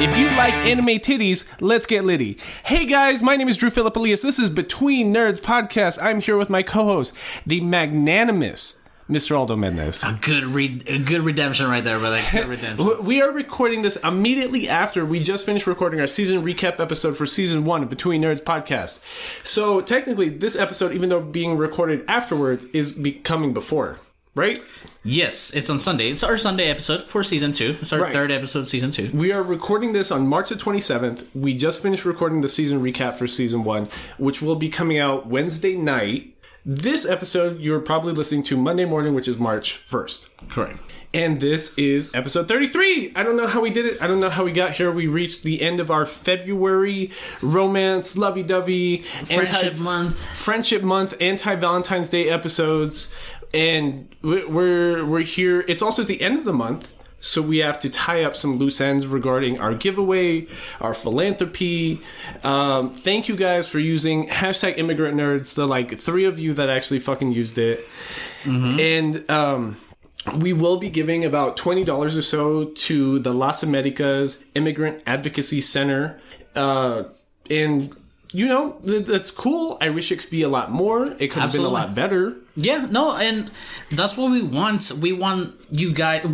If you like anime titties, let's get litty. Hey guys, my name is Drew Philip Elias. This is Between Nerds Podcast. I'm here with my co-host, the magnanimous Mr. Aldo Mendez. A good redemption right there, brother. Good redemption. We are recording this immediately after we just finished recording our season recap episode for season 1 of Between Nerds Podcast. So technically, this episode, even though being recorded afterwards, is coming before. Right? Yes, it's on Sunday. It's our Sunday episode for season 2. It's our third episode, season 2. We are recording this on March the 27th. We just finished recording the season recap for season 1, which will be coming out Wednesday night. This episode, you're probably listening to Monday morning, which is March 1st. Correct. And this is episode 33. I don't know how we did it. I don't know how we got here. We reached the end of our February romance, lovey-dovey, Friendship month, anti-Valentine's Day episodes. And we're here. It's also the end of the month, so we have to tie up some loose ends regarding our giveaway, our philanthropy. Thank you guys for using hashtag Immigrant Nerds. The 3 of you that actually fucking used it. Mm-hmm. And we will be giving about $20 or so to the Las Americas Immigrant Advocacy Center. And you know, that's cool. I wish it could be a lot more. It could have been a lot better. Yeah, no, and that's what we want. We want you guys...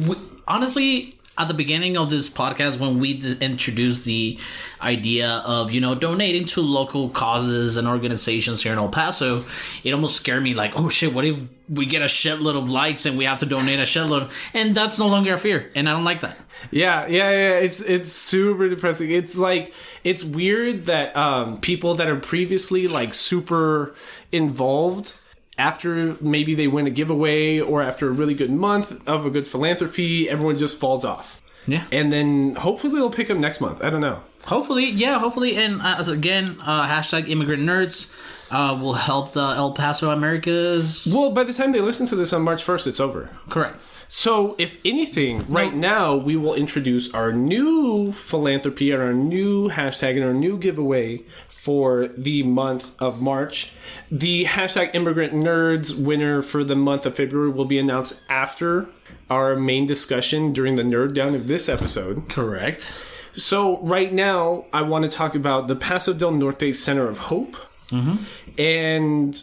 honestly, at the beginning of this podcast, when we introduced the idea of, donating to local causes and organizations here in El Paso, it almost scared me like, oh shit, what if we get a shitload of likes and we have to donate a shitload? And that's no longer a fear, and I don't like that. Yeah. It's super depressing. It's weird that people that are previously super involved, after maybe they win a giveaway or after a really good month of a good philanthropy, everyone just falls off. Yeah. And then hopefully they'll pick up next month. I don't know. Hopefully. And again, hashtag Immigrant Nerds will help the El Paso Americas. Well, by the time they listen to this on March 1st, it's over. Correct. So, if anything, right now, we will introduce our new philanthropy and our new hashtag and our new giveaway for the month of March. The hashtag Immigrant Nerds winner for the month of February will be announced after our main discussion during the Nerd Down of this episode. Correct. So, right now, I want to talk about the Paso del Norte Center of Hope. Mm-hmm. And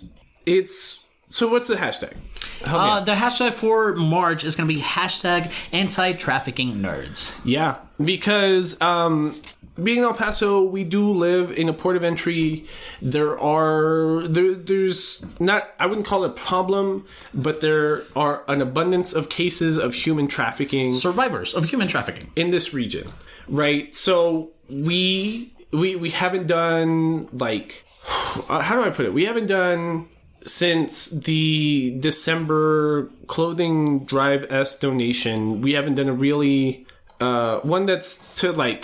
it's... So, what's the hashtag? The hashtag for March is going to be hashtag anti-trafficking nerds. Yeah, because being in El Paso, we do live in a port of entry. There's not, I wouldn't call it a problem, but there are an abundance of cases of human trafficking. Survivors of human trafficking. In this region, right? So we haven't done, how do I put it? We haven't done... Since the December clothing drive S donation, we haven't done a really one that's to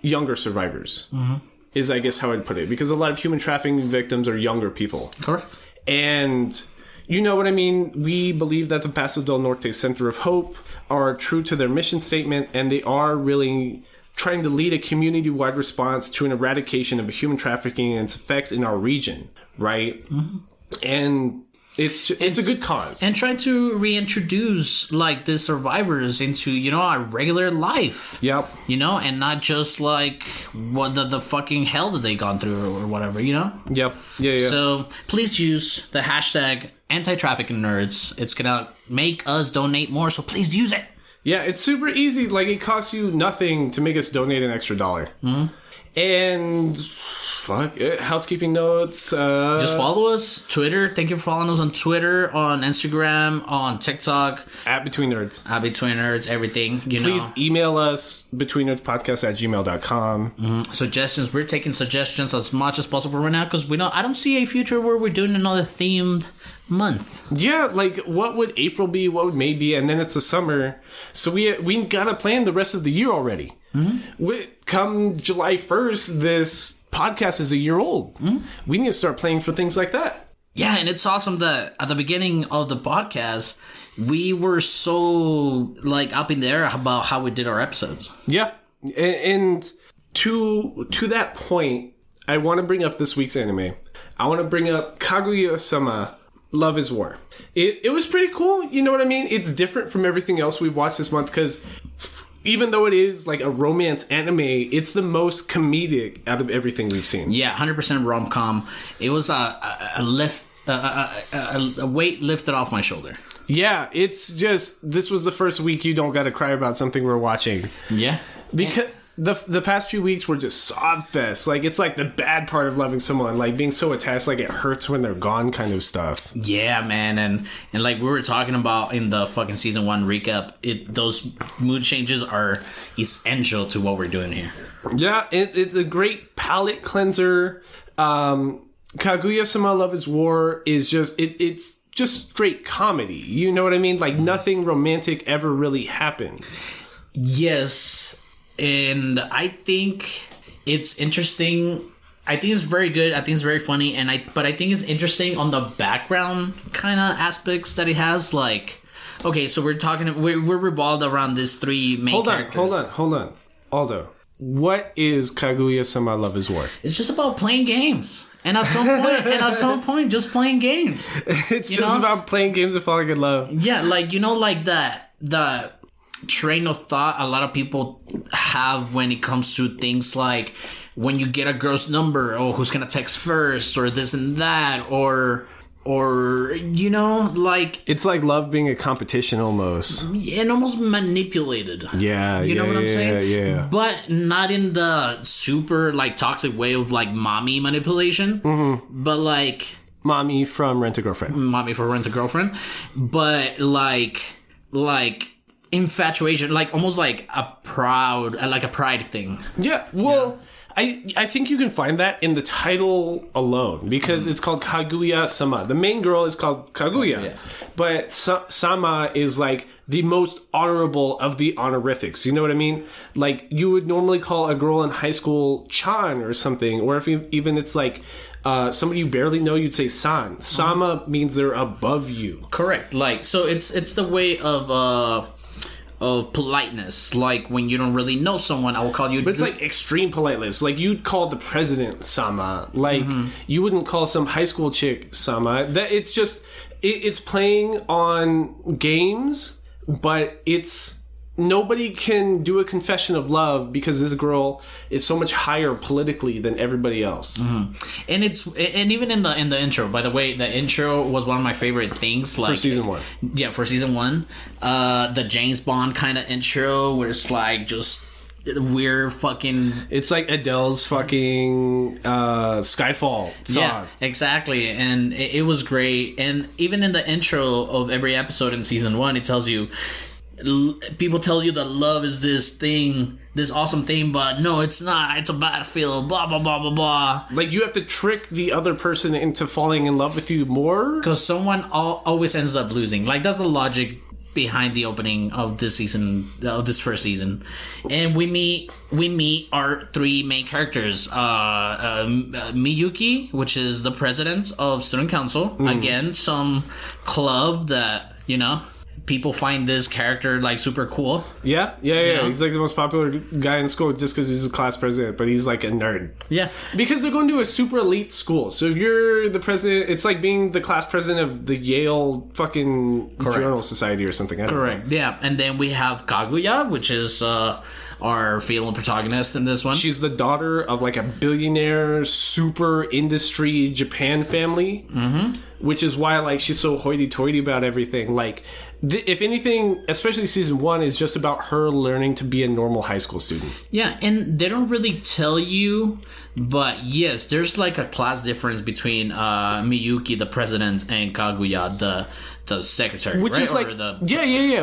younger survivors. Mm-hmm. Is I guess how I'd put it, because a lot of human trafficking victims are younger people. Correct. And you know what I mean. We believe that the Paso del Norte Center of Hope are true to their mission statement, and they are really trying to lead a community-wide response to an eradication of human trafficking and its effects in our region. Right. Mm-hmm. And it's a good cause. And trying to reintroduce the survivors into, our regular life. Yep. And not just what the fucking hell that they gone through or whatever, Yep. Yeah. So please use the hashtag anti-trafficking nerds. It's gonna make us donate more, so please use it. Yeah, it's super easy. It costs you nothing to make us donate an extra $1. Mm-hmm. And housekeeping notes. Just follow us. Twitter. Thank you for following us on Twitter, on Instagram, on TikTok. At Between Nerds. At Between Nerds, everything. Please email us, betweennerdspodcast@gmail.com. Mm-hmm. Suggestions. We're taking suggestions as much as possible right now because I don't see a future where we're doing another themed month. Yeah, what would April be? What would May be? And then it's the summer. So we gotta plan the rest of the year already. Mm-hmm. Come July 1st, this podcast is a year old. Mm-hmm. We need to start planning for things like that. Yeah, and it's awesome that at the beginning of the podcast, we were so up in the air about how we did our episodes. Yeah, and to that point, I want to bring up this week's anime. I want to bring up Kaguya-sama, Love is War. It was pretty cool, you know what I mean? It's different from everything else we've watched this month because even though it is like a romance anime, it's the most comedic out of everything we've seen. Yeah, 100% rom-com. It was a weight lifted off my shoulder. Yeah, it's just, this was the first week you don't gotta cry about something we're watching. Yeah. Because the past few weeks were just sob fest. Like, it's like the bad part of loving someone, like being so attached, like it hurts when they're gone kind of stuff. Yeah, man. And like we were talking about in the fucking season 1 recap, those mood changes are essential to what we're doing here. Yeah, it's a great palate cleanser. Kaguya-sama Love is War is just, it's just straight comedy. You know what I mean? Like, nothing romantic ever really happens. Yes. And I think it's interesting. I think it's very good. I think it's very funny. But I think it's interesting on the background kind of aspects that it has. Like, okay, so we're revolved around these 3 main characters. Hold on. Aldo, what is Kaguya-sama Love is War? It's just about playing games. And at some point, just playing games. It's just about playing games and falling in love. Yeah, like, like the train of thought a lot of people have when it comes to things like when you get a girl's number, or who's gonna text first, or this and that, or like, it's like love being a competition almost, and almost manipulated. You know what I'm saying? Yeah, but not in the super like toxic way of like mommy manipulation, but like mommy from Rent a Girlfriend, but like infatuation, like almost like a pride thing. Yeah, well, I think you can find that in the title alone, because it's called Kaguya-sama. The main girl is called Kaguya, but Sama is like the most honorable of the honorifics. You know what I mean? Like, you would normally call a girl in high school Chan or something, or if even it's like somebody you barely know, you'd say San. Sama means they're above you. Correct. Like, so it's the way of politeness. Like, when you don't really know someone, I will call you, but it's like extreme politeness. Like, you'd call the president Sama. Like, you wouldn't call some high school chick Sama. That it's just it's playing on games, but it's nobody can do a confession of love because this girl is so much higher politically than everybody else. And even in the intro, by the way, the intro was one of my favorite things, like, for season 1. Yeah, for season 1, the James Bond kind of intro, where it's like just weird fucking, it's like Adele's fucking Skyfall song. Yeah, exactly. And it was great. And even in the intro of every episode in season 1, it tells you, people tell you that love is this thing, this awesome thing, but no, it's not. It's a battlefield, blah, blah, blah, blah, blah. Like, you have to trick the other person into falling in love with you more, because someone always ends up losing. Like, that's the logic behind the opening of this season, of this first season. And we meet our 3 main characters. Miyuki, which is the president of student council. Again, some club that, people find this character like super cool. Yeah. He's like the most popular guy in school just because he's a class president, but he's like a nerd. Yeah. Because they're going to a super elite school. So if you're the president, it's like being the class president of the Yale fucking Journal Society or something. Correct. Yeah. And then we have Kaguya, which is our female protagonist in this one. She's the daughter of like a billionaire super industry Japan family, which is why like she's so hoity-toity about everything. Like, if anything, especially season 1 is just about her learning to be a normal high school student. Yeah, and they don't really tell you, but yes, there's like a class difference between Miyuki, the president, and Kaguya, the secretary, which is like,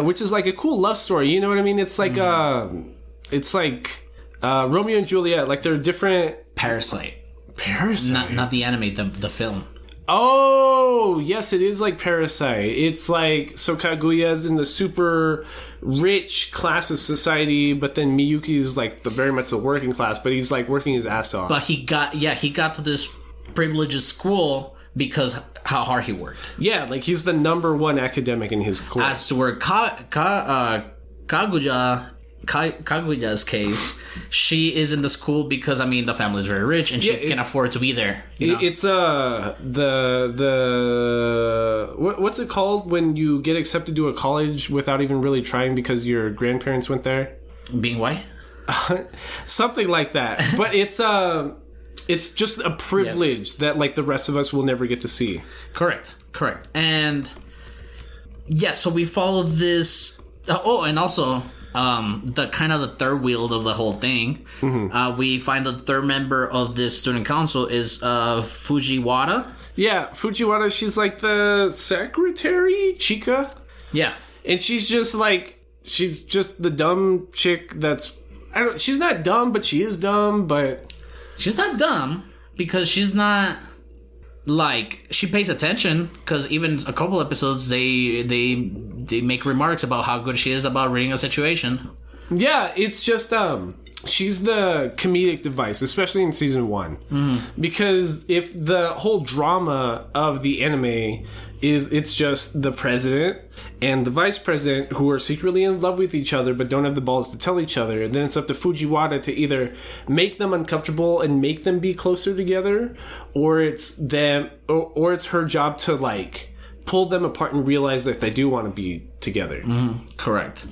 which is like a cool love story. You know what I mean? It's like Romeo and Juliet. Like, they're different. Parasite. Not the anime, the film. Oh, yes, it is like Parasite. It's like, so Kaguya's in the super rich class of society, but then Miyuki's like very much the working class, but he's like working his ass off. But he got to this privileged school because how hard he worked. Yeah, like he's the number 1 academic in his course. As to where Kaguya's case, she is in the school because the family's very rich and she can afford to be there. It's what's it called when you get accepted to a college without even really trying because your grandparents went there? Being white? Something like that. But it's just a privilege that like the rest of us will never get to see. Correct. And yeah, so we follow this. And also the kind of the third wheel of the whole thing. We find that the third member of this student council is Fujiwara. Yeah, Fujiwara. She's like the secretary, Chika. Yeah, and she's just the dumb chick that's. She's not dumb, but she is dumb. But she's not dumb because she's not like she pays attention. Because even a couple episodes, they make remarks about how good she is about reading a situation. Yeah, it's just she's the comedic device, especially in season 1, because if the whole drama of the anime is it's just the president and the vice president who are secretly in love with each other but don't have the balls to tell each other, then it's up to Fujiwara to either make them uncomfortable and make them be closer together, or it's them, or it's her job to like pull them apart and realize that they do want to be together. Correct.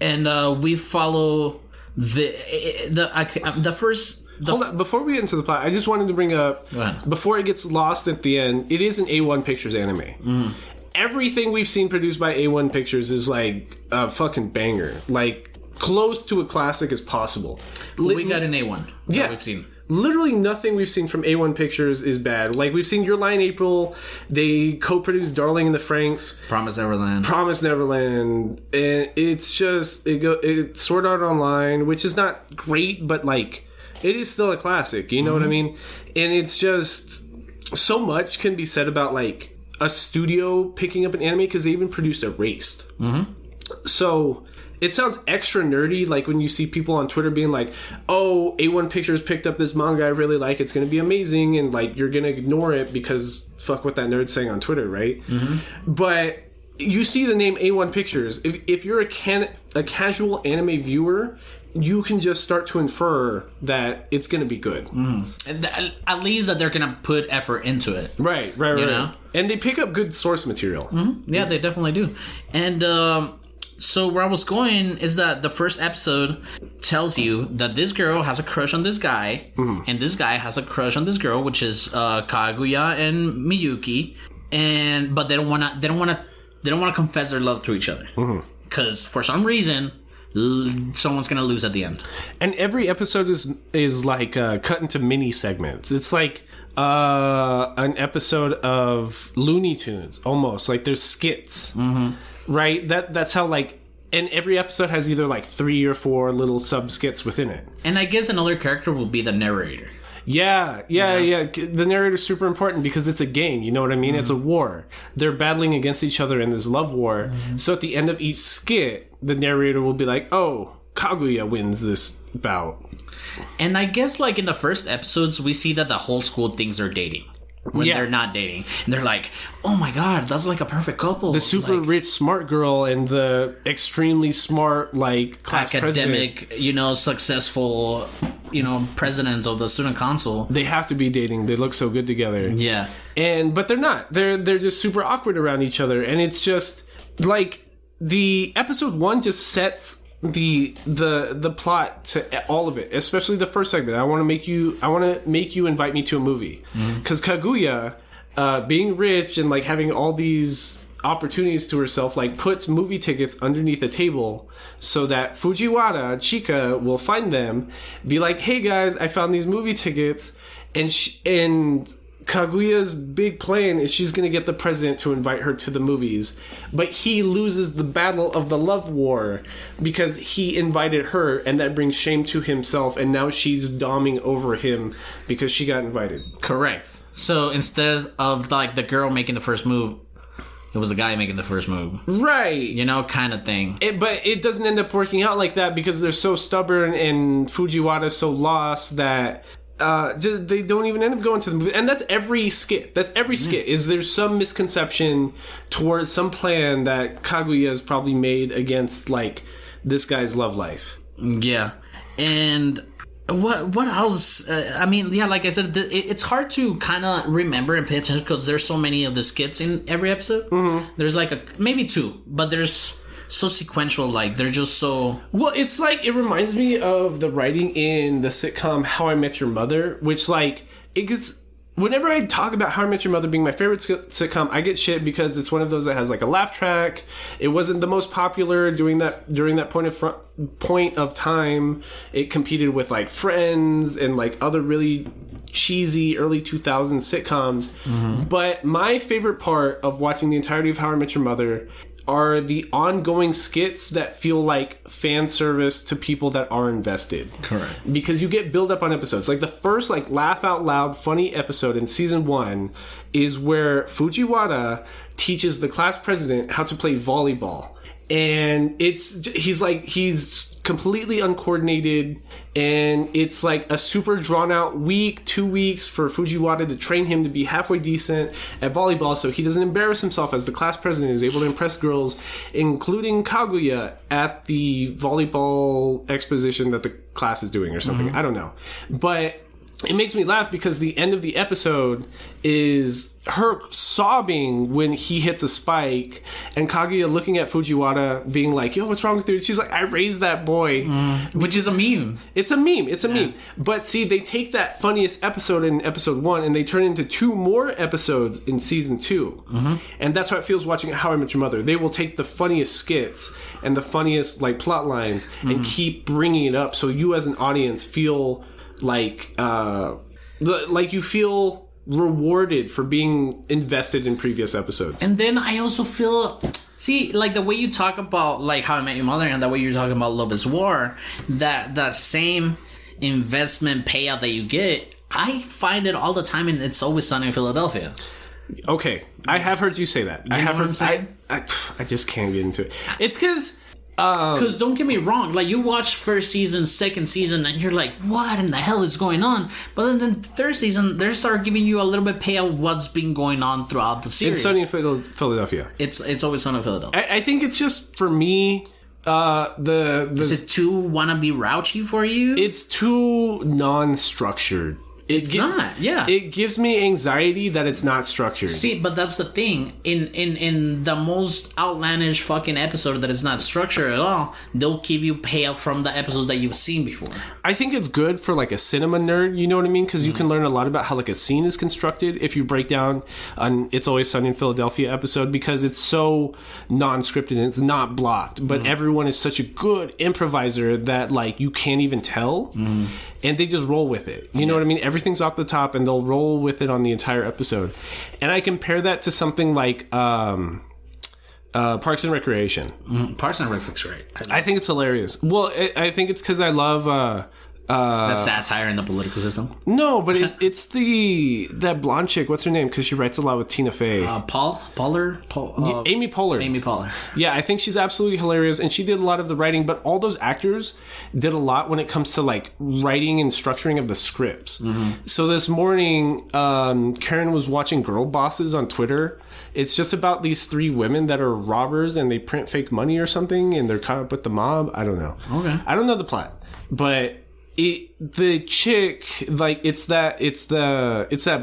And we follow the first. Hold on, before we get into the plot, I just wanted to bring up, before it gets lost at the end, it is an A1 Pictures anime. Everything we've seen produced by A1 Pictures is like a fucking banger. Like, close to a classic as possible. We got an A1. Yeah. We've seen. Literally nothing we've seen from A1 Pictures is bad. Like, we've seen Your Lie in April. They co-produced Darling in the Franxx. Promise Neverland. And it's just, it's Sword Art Online, which is not great, but like, it is still a classic. You know what I mean? And it's just, so much can be said about like a studio picking up an anime, because they even produced Erased. So it sounds extra nerdy, like when you see people on Twitter being like, oh, A1 Pictures picked up this manga I really like, it's going to be amazing, and like you're going to ignore it because fuck what that nerd's saying on Twitter, right? But you see the name A1 Pictures. If you're a casual anime viewer, you can just start to infer that it's going to be good. And at least that they're going to put effort into it. Right. You know? And they pick up good source material. Yeah, they definitely do. And so where I was going is that the first episode tells you that this girl has a crush on this guy, and this guy has a crush on this girl, which is Kaguya and Miyuki, but they don't want to confess their love to each other because for some reason someone's gonna lose at the end. And every episode is like cut into mini segments. It's like an episode of Looney Tunes almost. Like there's skits, right? That's how like. And every episode has either like 3 or 4 little sub skits within it. And I guess another character will be the narrator. Yeah. The narrator's super important because it's a game, you know what I mean? It's a war. They're battling against each other in this love war. So at the end of each skit, the narrator will be like, oh, Kaguya wins this bout. And I guess like in the first episodes, we see that the whole school thinks they're dating. When they're not dating. And they're like, oh my god, that's like a perfect couple. The super rich smart girl and the extremely smart like class academic president. Successful president of the student council. They have to be dating. They look so good together. Yeah. But they're not. They're just super awkward around each other. And it's just like the episode 1 just sets the plot to all of it, especially the first segment. I want to make you invite me to a movie, because Kaguya, being rich and like having all these opportunities to herself, like puts movie tickets underneath the table so that Fujiwara Chika will find them, be like, hey guys, I found these movie tickets, and Kaguya's big plan is she's going to get the president to invite her to the movies, but he loses the battle of the love war because he invited her, and that brings shame to himself, and now she's doming over him because she got invited. Correct. So instead of like the girl making the first move, it was the guy making the first move. Right. Kind of thing. But it doesn't end up working out like that because they're so stubborn and Fujiwara's so lost that they don't even end up going to the movie. And that's every skit. Is there's some misconception towards some plan that Kaguya has probably made against like this guy's love life. Yeah. And what else? Like I said, it's hard to kind of remember and pay attention because there's so many of the skits in every episode. There's like maybe 2, but there's so sequential. Like they're just so. Well, it's like it reminds me of the writing in the sitcom How I Met Your Mother, which like it gets. Whenever I talk about How I Met Your Mother being my favorite sitcom, I get shit because it's one of those that has like a laugh track. It wasn't the most popular during that point of time. It competed with like Friends and like other really cheesy early 2000s sitcoms. Mm-hmm. But my favorite part of watching the entirety of How I Met Your Mother are the ongoing skits that feel like fan service to people that are invested. Correct. Because you get build up on episodes. Like the first like laugh out loud funny episode in season 1 is where Fujiwara teaches the class president how to play volleyball. And he's completely uncoordinated, and it's like a super drawn out week, 2 weeks for Fujiwara to train him to be halfway decent at volleyball so he doesn't embarrass himself as the class president is able to impress girls, including Kaguya at the volleyball exposition that the class is doing or something. Mm-hmm. I don't know. But it makes me laugh because the end of the episode is her sobbing when he hits a spike and Kaguya looking at Fujiwara being like, yo, what's wrong with you? She's like, I raised that boy. Which is a meme. It's a meme. It's a meme. But see, they take that funniest episode in episode 1 and they turn it into 2 more episodes in season 2. Mm-hmm. And that's how it feels watching How I Met Your Mother. They will take the funniest skits and the funniest like plot lines and keep bringing it up so you as an audience feel like you feel rewarded for being invested in previous episodes. And then I also feel, see, like the way you talk about like How I Met Your Mother and the way you're talking about Love is War, that same investment payout that you get, I find it all the time in It's Always Sunny in Philadelphia. Okay, I have heard you say that. You know what I'm saying? I just can't get into it. It's because don't get me wrong, like you watch first season, second season, and you're like, what in the hell is going on? But then the third season, they start giving you a little bit payout of what's been going on throughout the series. It's Sunny in Philadelphia. It's Always Sunny in Philadelphia. I think it's just, for me, is it too wanna be raunchy for you? It's too non-structured. It's not, yeah. It gives me anxiety that it's not structured. See, but that's the thing. In the most outlandish fucking episode that is not structured at all, they'll give you payout from the episodes that you've seen before. I think it's good for like a cinema nerd, you know what I mean? Because you can learn a lot about how like a scene is constructed if you break down an It's Always Sunny in Philadelphia episode, because it's so non-scripted and it's not blocked. But everyone is such a good improviser that like you can't even tell. And they just roll with it. You know what I mean? Everything's off the top, and they'll roll with it on the entire episode. And I compare that to something like Parks and Recreation. Parks and Recreation is great. I think it's hilarious. Well, I think it's because I love... the satire in the political system? No, but it's that blonde chick. What's her name? Because she writes a lot with Tina Fey. Amy Poehler. Amy Poehler. Yeah, I think she's absolutely hilarious, and she did a lot of the writing, but all those actors did a lot when it comes to like writing and structuring of the scripts. So this morning, Karen was watching Girl Bosses on Twitter. It's just about these 3 women that are robbers and they print fake money or something, and they're caught up with the mob. I don't know. Okay. I don't know the plot, but the chick, like it's that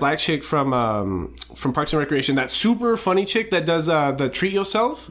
black chick from Parks and Recreation, that super funny chick that does the Treat Yourself.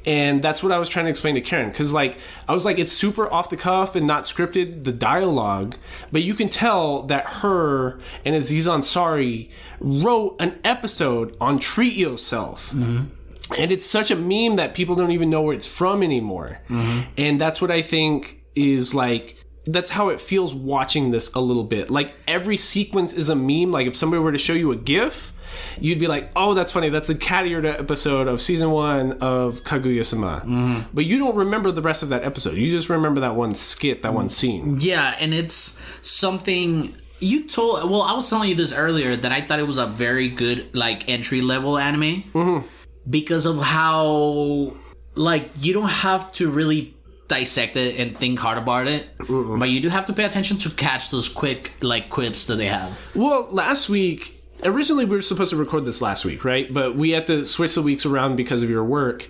And that's what I was trying to explain to Karen, because like I was like, it's super off the cuff and not scripted, the dialogue, but you can tell that her and Aziz Ansari wrote an episode on Treat Yourself. And it's such a meme that people don't even know where it's from anymore. And that's what I think is like, that's how it feels watching this a little bit. Like every sequence is a meme. Like if somebody were to show you a GIF, you'd be like, oh, that's funny. That's a cat eared episode of season 1 of Kaguya-sama. But you don't remember the rest of that episode. You just remember that one skit, that one scene. Yeah, and it's something you told... Well, I was telling you this earlier, that I thought it was a very good like entry-level anime. Because of how like you don't have to really dissect it and think hard about it, but you do have to pay attention to catch those quick like quips that they have. Well, last week, originally we were supposed to record this last week, right? But we had to switch the weeks around because of your work,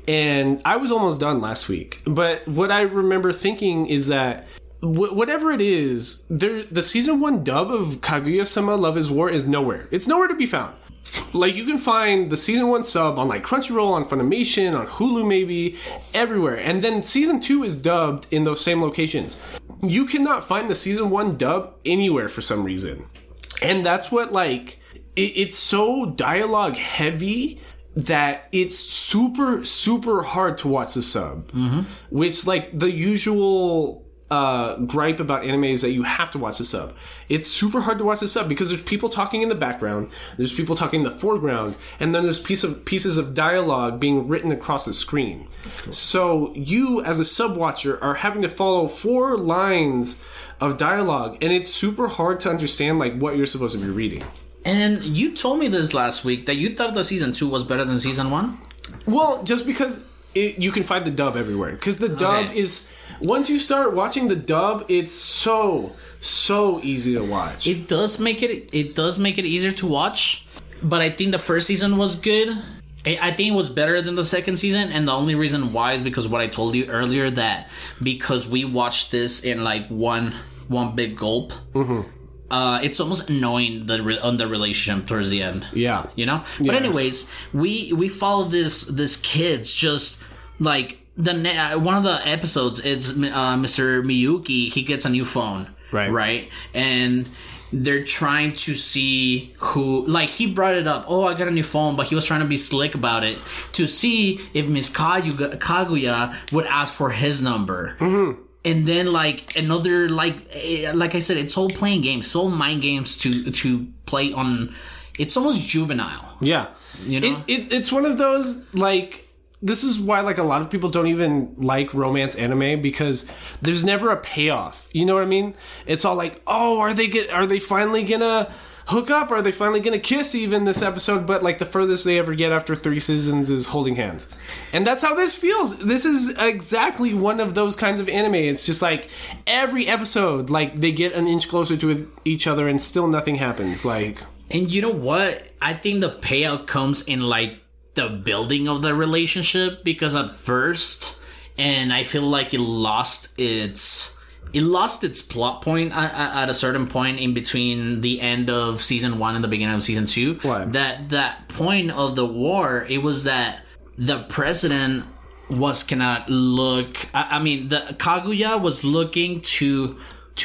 and I was almost done last week. But what I remember thinking is that whatever it is, the season 1 dub of Kaguya-sama Love is War is nowhere. It's nowhere to be found. Like, you can find the season 1 sub on, like, Crunchyroll, on Funimation, on Hulu maybe, everywhere. And then season 2 is dubbed in those same locations. You cannot find the season 1 dub anywhere for some reason. And that's what, like, it's so dialogue heavy that it's super, super hard to watch the sub. Which, like, the usual gripe about anime is that you have to watch the sub. It's super hard to watch the sub because there's people talking in the background, there's people talking in the foreground, and then there's pieces of dialogue being written across the screen. Cool. So you, as a sub watcher, are having to follow 4 lines of dialogue, and it's super hard to understand, like, what you're supposed to be reading. And you told me this last week that you thought the season 2 was better than season 1? Well, just because you can find the dub everywhere. Because the dub is... Once you start watching the dub, it's so easy to watch. It does make it easier to watch, but I think the first season was good. I think it was better than the second season, and the only reason why is because what I told you earlier, that because we watched this in like one big gulp. It's almost annoying on the relationship towards the end. Yeah, you know. But anyways, we follow this kids just like. One of the episodes, it's Mr. Miyuki. He gets a new phone, right, and they're trying to see who. Like, he brought it up. Oh, I got a new phone, but he was trying to be slick about it to see if Miss Kaguya would ask for his number. And then, like, another, like I said, it's all playing games, so mind games to play on. It's almost juvenile. Yeah, you know, it's one of those, like. This is why, like, a lot of people don't even like romance anime, because there's never a payoff. You know what I mean? It's all like, oh, are they finally gonna hook up? Are they finally gonna kiss even this episode? But, like, the furthest they ever get after 3 seasons is holding hands. And that's how this feels. This is exactly one of those kinds of anime. It's just like every episode, like, they get an inch closer to each other and still nothing happens. Like, and you know what? I think the payout comes in, like, the building of the relationship, because at first, and I feel like it lost its plot point at a certain point in between the end of season 1 and the beginning of season 2. What? That point of the war, it was that the president was gonna look. The Kaguya was looking to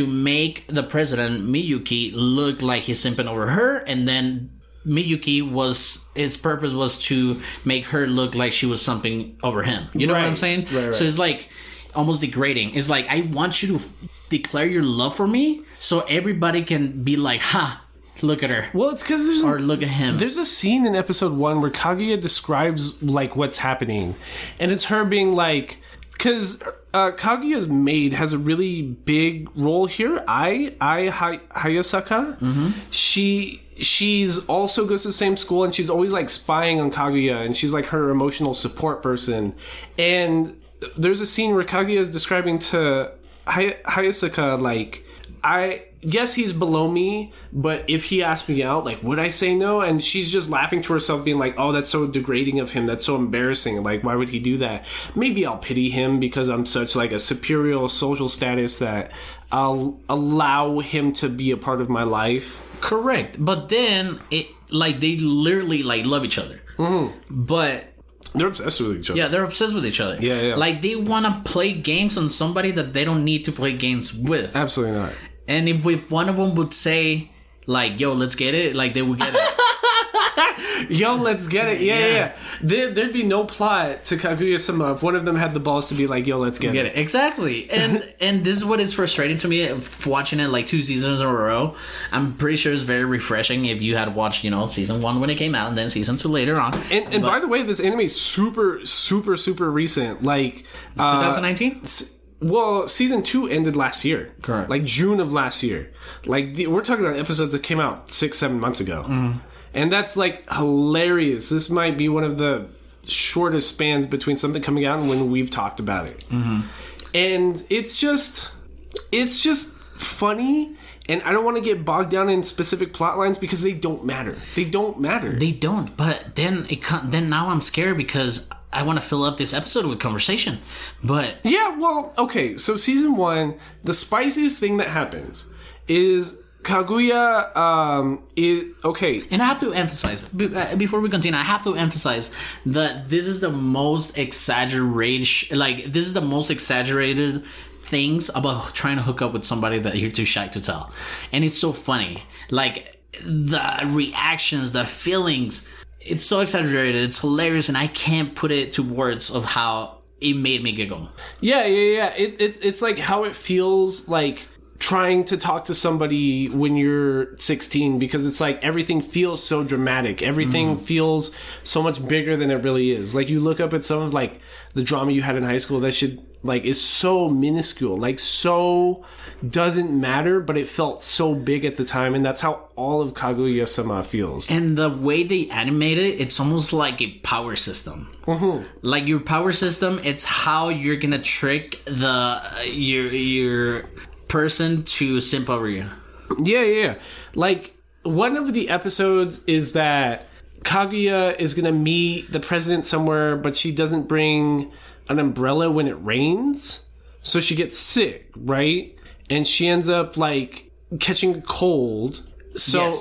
make the president Miyuki look like he's simping over her, and then Miyuki its purpose was to make her look like she was something over him. You know what I'm saying? Right. So it's like almost degrading. It's like, I want you to declare your love for me so everybody can be like, ha, look at her. Well, it's because look at him. There's a scene in episode 1 where Kaguya describes, like, what's happening. And it's her being like, because Kaguya's maid has a really big role here. Hayasaka. She's also goes to the same school, and she's always, like, spying on Kaguya, and she's, like, her emotional support person. And there's a scene where Kaguya is describing to Hayasaka, like, yes, he's below me, but if he asked me out, like, would I say no? And she's just laughing to herself, being like, oh, that's so degrading of him. That's so embarrassing. Like, why would he do that? Maybe I'll pity him because I'm such, like, a superior social status that I'll allow him to be a part of my life. Correct. But then, they literally, like, love each other. But... they're obsessed with each other. Yeah, they're obsessed with each other. Yeah. Like, they want to play games on somebody that they don't need to play games with. Absolutely not. And if one of them would say, like, yo, let's get it, like, they would get it. Yo, let's get it. Yeah. There'd be no plot to Kaguya-sama if one of them had the balls to be like, yo, let's get it. Exactly. And this is what is frustrating to me, watching it like 2 seasons in a row. I'm pretty sure it's very refreshing if you had watched, season 1 when it came out and then season 2 later on. And by the way, this anime is super, super, super recent. Like 2019? Well, season 2 ended last year. Correct. Like June of last year. Like, we're talking about episodes that came out 6-7 months ago. And that's, like, hilarious. This might be one of the shortest spans between something coming out and when we've talked about it. And it's just funny. And I don't want to get bogged down in specific plot lines because they don't matter. They don't. But then now I'm scared because I want to fill up this episode with conversation. But yeah, well, okay. So season 1, the spiciest thing that happens is Kaguya is okay. And I have to emphasize, before we continue, I have to emphasize that this is the most exaggerated things about trying to hook up with somebody that you're too shy to tell. And it's so funny. Like, the reactions, the feelings, it's so exaggerated, it's hilarious, and I can't put it to words of how it made me giggle. Yeah. It's like how it feels like trying to talk to somebody when you're 16, because it's like everything feels so dramatic. Everything feels so much bigger than it really is. Like, you look up at some of like the drama you had in high school, that shit like is so minuscule, like so doesn't matter, but it felt so big at the time, and that's how all of Kaguya-sama feels. And the way they animate it, it's almost like a power system. Like your power system, it's how you're gonna trick your person to simp over you. Yeah. Like, one of the episodes is that Kaguya is gonna meet the president somewhere, but she doesn't bring an umbrella when it rains, so she gets sick, right? And she ends up like catching a cold. So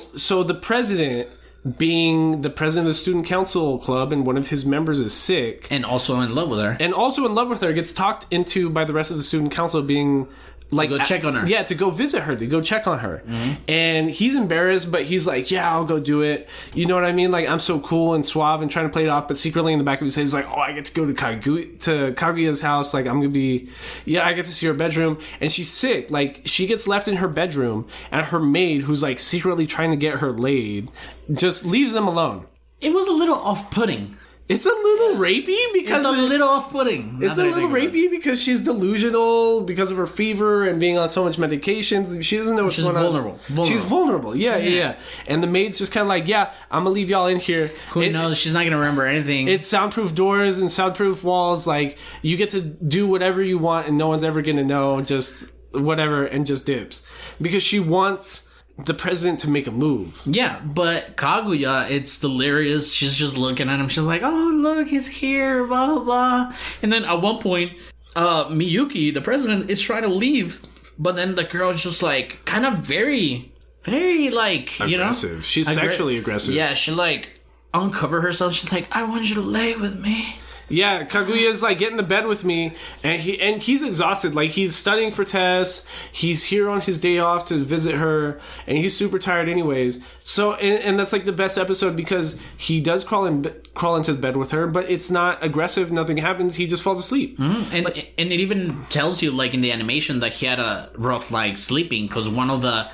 the president, being the president of the student council club, and one of his members is sick, and also in love with her, gets talked into by the rest of the student council being like, to go check on her. Yeah, to go visit her, to go check on her. And he's embarrassed, but he's like, yeah, I'll go do it. You know what I mean? Like, I'm so cool and suave and trying to play it off, but secretly in the back of his head, he's like, oh, I get to go to Kaguya's house. Like, I'm gonna be, I get to see her bedroom. And she's sick. Like, she gets left in her bedroom, and her maid, who's like secretly trying to get her laid, just leaves them alone. It was a little off-putting. It's a little rapey because it's a little off-putting. It's a little rapey because she's delusional because of her fever and being on so much medications. She doesn't know what's going on. She's vulnerable. Yeah. And the maid's just kind of like, yeah, I'm gonna leave y'all in here. Who knows? She's not gonna remember anything. It's soundproof doors and soundproof walls. Like, you get to do whatever you want, and no one's ever gonna know. Just whatever, and just dips because she wants the president to make a move. Yeah, but Kaguya, it's delirious. She's just looking at him. She's like, oh, look, he's here, blah, blah, blah. And then at one point, Miyuki, the president, is trying to leave. But then the girl's just like, kind of very, very like, aggressive. She's sexually aggressive. Yeah, she like uncover herself. She's like, I want you to lay with me. Yeah, Kaguya's like, get in the bed with me, and he's exhausted. Like, he's studying for tests. He's here on his day off to visit her, and he's super tired anyways. So, and that's like the best episode because he does crawl into the bed with her, but it's not aggressive. Nothing happens. He just falls asleep. And it even tells you, like in the animation, that he had a rough like sleeping, because one of the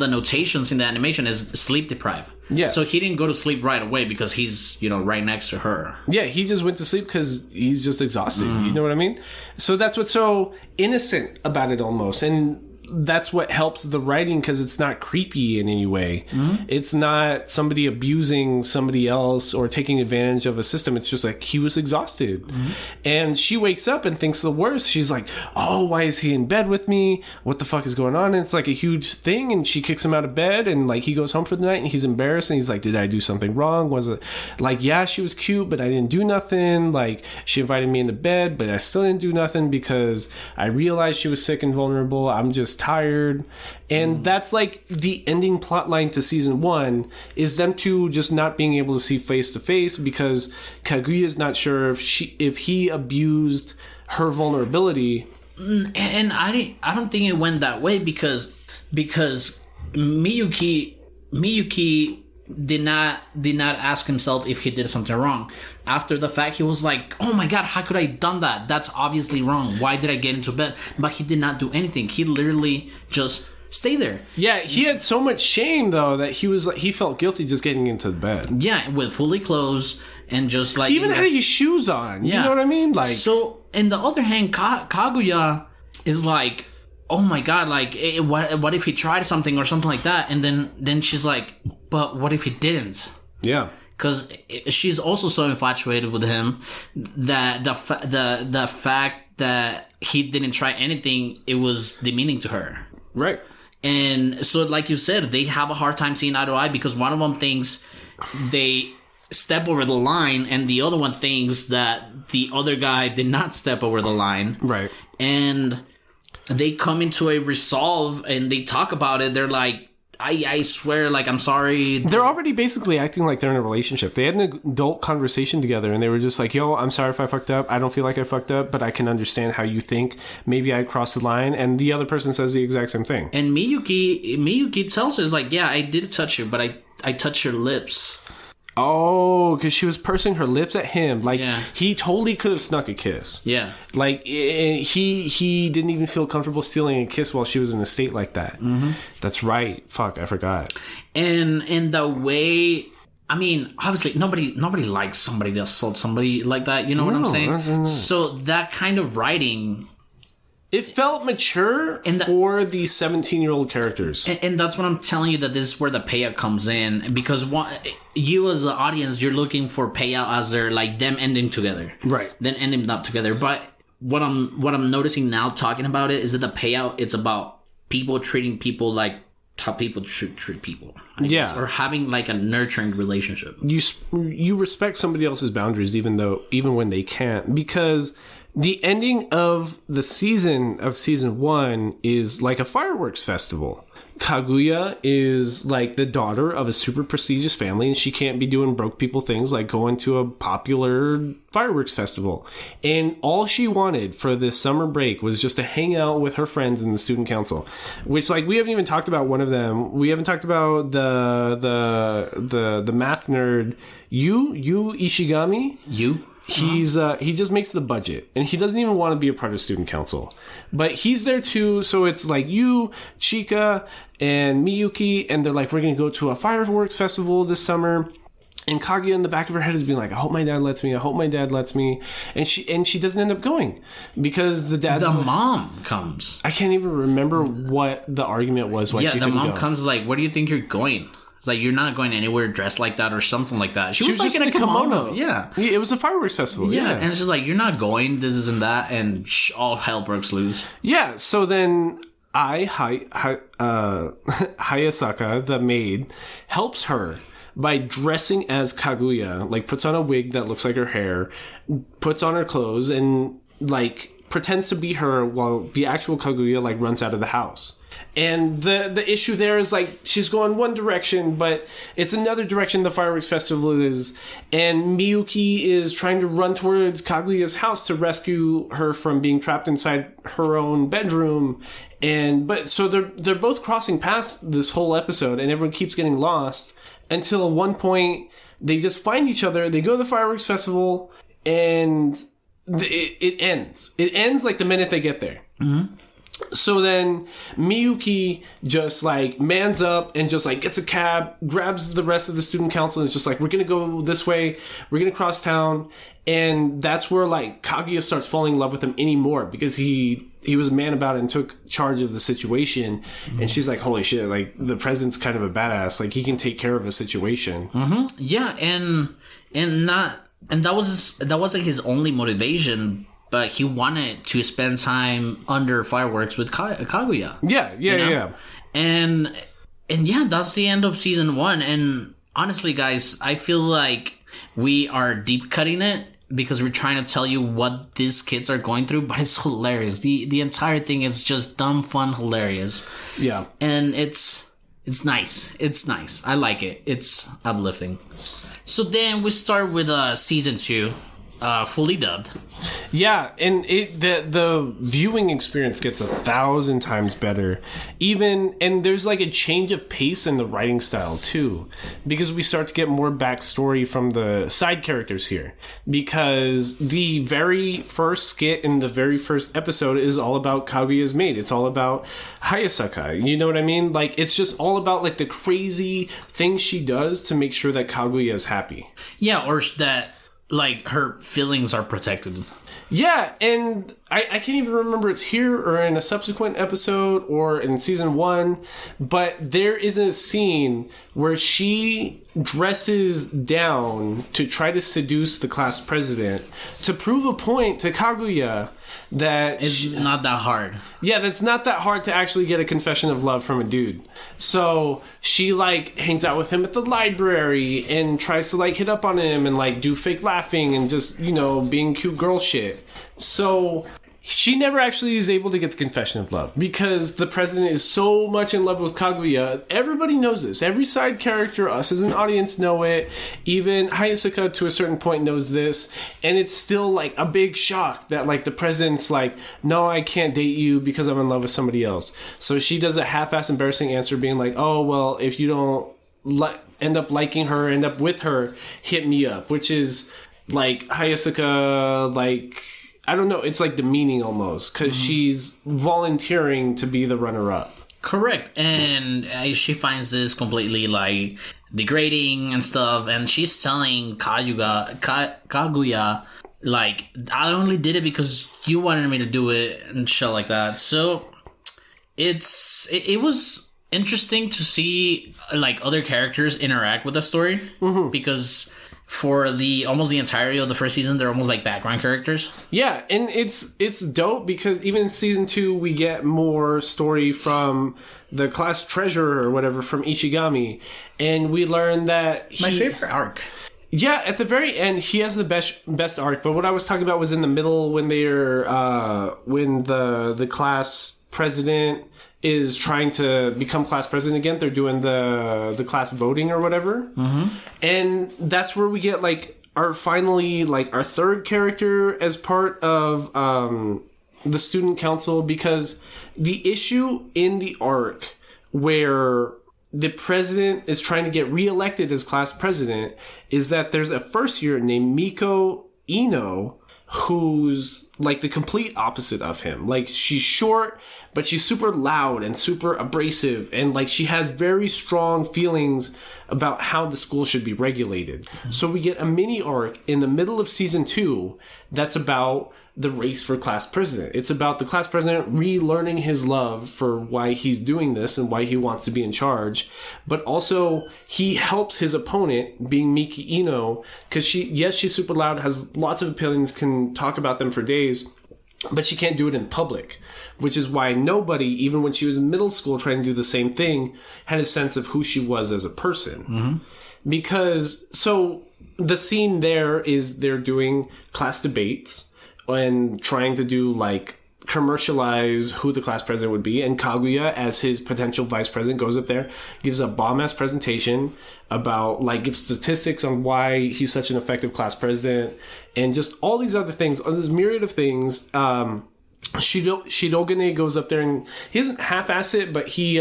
notations in the animation is sleep deprived. Yeah. So he didn't go to sleep right away because he's, right next to her. Yeah, he just went to sleep because he's just exhausted. You know what I mean? So that's what's so innocent about it almost. And that's what helps the writing because it's not creepy in any way. It's not somebody abusing somebody else or taking advantage of a system. It's just like he was exhausted. And she wakes up and thinks the worst. She's like, oh, why is he in bed with me? What the fuck is going on? And it's like a huge thing. And she kicks him out of bed and like he goes home for the night and he's embarrassed. And he's like, did I do something wrong? Was it like, yeah, she was cute, but I didn't do nothing. Like, she invited me into bed, but I still didn't do nothing because I realized she was sick and vulnerable. I'm just tired. And that's like the ending plot line to season 1 is them two just not being able to see face to face because Kaguya is not sure if he abused her vulnerability. And I don't think it went that way because Miyuki did not ask himself if he did something wrong. After the fact, he was like, oh my god, how could I have done that? That's obviously wrong. Why did I get into bed? But he did not do anything. He literally just stayed there. Yeah, he had so much shame though that he felt guilty just getting into the bed. Yeah, with fully clothes and just like he even had his shoes on. Yeah. You know what I mean? Like, so on the other hand, Kaguya is like, oh my god, like what if he tried something or something like that? And then she's like, but what if he didn't? Yeah. Because she's also so infatuated with him that the fact that he didn't try anything, it was demeaning to her. Right. And so, like you said, they have a hard time seeing eye to eye because one of them thinks they step over the line and the other one thinks that the other guy did not step over the line. Right. And they come into a resolve and they talk about it. They're like, I swear, like, I'm sorry. They're already basically acting like they're in a relationship. They had an adult conversation together, and they were just like, yo, I'm sorry if I fucked up. I don't feel like I fucked up, but I can understand how you think maybe I crossed the line. And the other person says the exact same thing. And Miyuki tells her, is like, yeah, I did touch you, but I touched your lips. Oh, because she was pursing her lips at him. Like, Yeah. he totally could have snuck a kiss. Yeah. Like, he didn't even feel comfortable stealing a kiss while she was in a state like that. Mm-hmm. That's right. Fuck, I forgot. And in the way, I mean, obviously, nobody likes somebody that assaults somebody like that. You know what I'm saying? So that kind of writing... It felt mature for the 17-year-old characters. And that's what I'm telling you, that this is where the payout comes in. Because you as the audience, you're looking for payout as they're like them ending together. Right. Then ending up together. But what I'm noticing now talking about it is that the payout, it's about people treating people like how people should treat people. I guess, or having like a nurturing relationship. You respect somebody else's boundaries even when they can't, because the ending of the season of season 1 is like a fireworks festival. Kaguya is like the daughter of a super prestigious family, and she can't be doing broke people things like going to a popular fireworks festival. And all she wanted for this summer break was just to hang out with her friends in the student council, which, like, we haven't even talked about one of them. We haven't talked about the math nerd Yu Ishigami. He just makes the budget, and he doesn't even want to be a part of student council, but he's there too. So it's like you, Chika, and Miyuki, and they're like, we're gonna go to a fireworks festival this summer. And Kaguya in the back of her head is being like, I hope my dad lets me. I hope my dad lets me. And she doesn't end up going because the mom comes. I can't even remember what the argument was. Why she couldn't go. The mom comes like, where do you think you're going? It's like, you're not going anywhere dressed like that or something like that. She was like in a kimono. Yeah. It was a fireworks festival. Yeah. And she's like, you're not going, this isn't that. And all hell breaks loose. Yeah. So then Hayasaka, the maid, helps her by dressing as Kaguya, like puts on a wig that looks like her hair, puts on her clothes, and like pretends to be her while the actual Kaguya like runs out of the house. And the issue there is, like, she's going one direction, but it's another direction the fireworks festival is. And Miyuki is trying to run towards Kaguya's house to rescue her from being trapped inside her own bedroom. So they're both crossing past this whole episode, and everyone keeps getting lost until at one point they just find each other. They go to the fireworks festival, and it ends. It ends like the minute they get there. Mm-hmm. So then Miyuki just like mans up and just like gets a cab, grabs the rest of the student council, and is just like, we're gonna go this way, we're gonna cross town. And that's where like Kaguya starts falling in love with him anymore, because he was a man about it and took charge of the situation. Mm-hmm. And she's like, holy shit, like the president's kind of a badass, like he can take care of a situation. Mm-hmm. Yeah. And that was like his only motivation. But he wanted to spend time under fireworks with Kaguya. Yeah. And yeah, that's the end of season 1. And honestly, guys, I feel like we are deep cutting it because we're trying to tell you what these kids are going through. But it's hilarious. The entire thing is just dumb, fun, hilarious. Yeah. And it's nice. It's nice. I like it. It's uplifting. So then we start with season 2. Fully dubbed. Yeah, and the viewing experience gets 1,000 times better. And there's like a change of pace in the writing style too, because we start to get more backstory from the side characters here. Because the very first skit in the very first episode is all about Kaguya's maid. It's all about Hayasaka. You know what I mean? Like, it's just all about like the crazy things she does to make sure that Kaguya is happy. Yeah, or that like her feelings are protected. Yeah, and I can't even remember it's here or in a subsequent episode or in season 1, but there is a scene where she dresses down to try to seduce the class president to prove a point to Kaguya that it's not that hard. Yeah, that's not that hard to actually get a confession of love from a dude. So she like hangs out with him at the library and tries to like hit up on him and like do fake laughing and just, you know, being cute girl shit. So she never actually is able to get the confession of love because the president is so much in love with Kaguya. Everybody knows this. Every side character, us as an audience, know it. Even Hayasuka, to a certain point, knows this. And it's still, like, a big shock that, like, the president's like, no, I can't date you because I'm in love with somebody else. So she does a half-ass embarrassing answer being like, oh, well, if you don't end up liking her, end up with her, hit me up. Which is, like, Hayasuka, like... I don't know. It's like demeaning almost because she's volunteering to be the runner-up. Correct. And she finds this completely like degrading and stuff. And she's telling Kaguya, like, I only did it because you wanted me to do it and shit like that. So it was interesting to see like other characters interact with the story because for almost the entirety of the first season, they're almost like background characters. Yeah, and it's dope because even in season 2, we get more story from the class treasurer or whatever from Ichigami, and we learn that my favorite arc. Yeah, at the very end, he has the best arc. But what I was talking about was in the middle when when the class president is trying to become class president again. They're doing the class voting or whatever. And that's where we get like our third character as part of the student council, because the issue in the arc where the president is trying to get reelected as class president is that there's a first year named Miko Ino who's like the complete opposite of him. Like, she's short, but she's super loud and super abrasive, and like she has very strong feelings about how the school should be regulated. So we get a mini arc in the middle of season 2 that's about the race for class president. It's about the class president relearning his love for why he's doing this and why he wants to be in charge. But also, he helps his opponent, being Miki Ino, because she's super loud, has lots of opinions, can talk about them for days, but she can't do it in public, which is why nobody, even when she was in middle school trying to do the same thing, had a sense of who she was as a person. Because, so the scene there is they're doing class debates and trying to do like commercialize who the class president would be, and Kaguya as his potential vice president goes up there, gives a bomb-ass presentation about like gives statistics on why he's such an effective class president and just all these other things, this myriad of things. Shirogane goes up there and he doesn't half-ass it, but he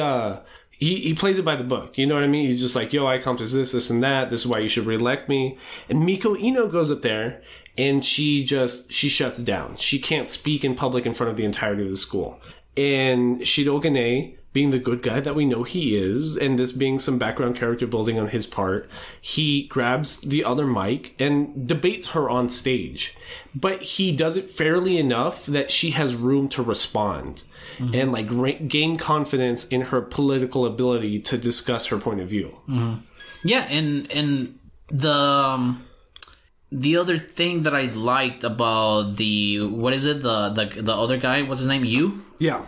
plays it by the book. You know what I mean? He's just like, yo, I accomplished this, and that. This is why you should reelect me. And Miko Ino goes up there and she shuts down. She can't speak in public in front of the entirety of the school. And Shirogane, being the good guy that we know he is, and this being some background character building on his part, he grabs the other mic and debates her on stage. But he does it fairly enough that she has room to respond and like gain confidence in her political ability to discuss her point of view. Yeah, and the other thing that I liked about the other guy, what's his name? Yu? Yeah.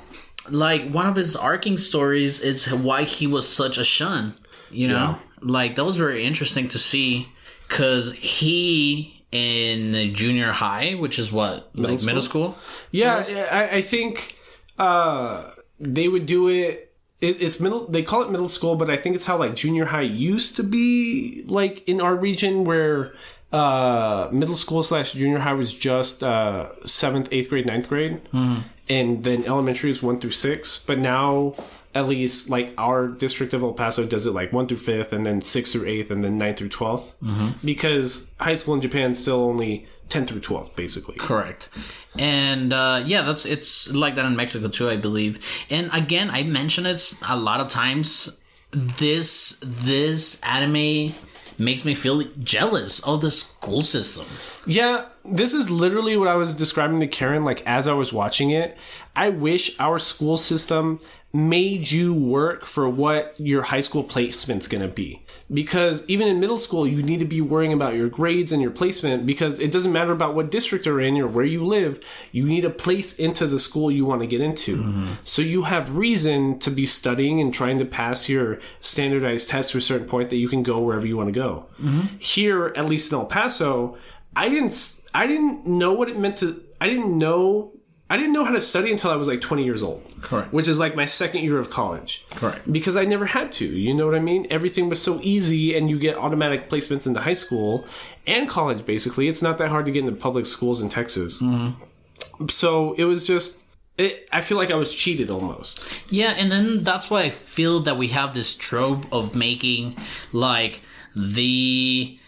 Like, one of his arcing stories is why he was such a shun, you know? Yeah. Like, that was very interesting to see, because he, in junior high, which is what? Middle school? Yeah, I think they would do it. It's middle. They call it middle school, but I think it's how, like, junior high used to be, like, in our region, where middle school / junior high was just 7th, 8th grade, 9th grade. And then elementary is 1 through 6. But now, at least, like, our district of El Paso does it like 1 through 5th, and then 6th through 8th, and then 9th through 12th. Because high school in Japan is still only 10th through 12th, basically. Correct. And it's like that in Mexico too, I believe. And again, I mention it a lot of times. This anime makes me feel jealous of the school system. Yeah, this is literally what I was describing to Karen, like, as I was watching it. I wish our school system made you work for what your high school placement's going to be. Because even in middle school, you need to be worrying about your grades and your placement, because it doesn't matter about what district you're in or where you live. You need a place into the school you want to get into. So you have reason to be studying and trying to pass your standardized tests to a certain point that you can go wherever you want to go. Here, at least in El Paso, I didn't know what it meant to... I didn't know I didn't know how to study until I was like 20 years old. Correct. Which is like my second year of college. Correct. Because I never had to. You know what I mean? Everything was so easy, and you get automatic placements into high school and college, basically. It's not that hard to get into public schools in Texas. Mm-hmm. So it was just... I feel like I was cheated almost. Yeah, and then that's why I feel that we have this trope of making, like, the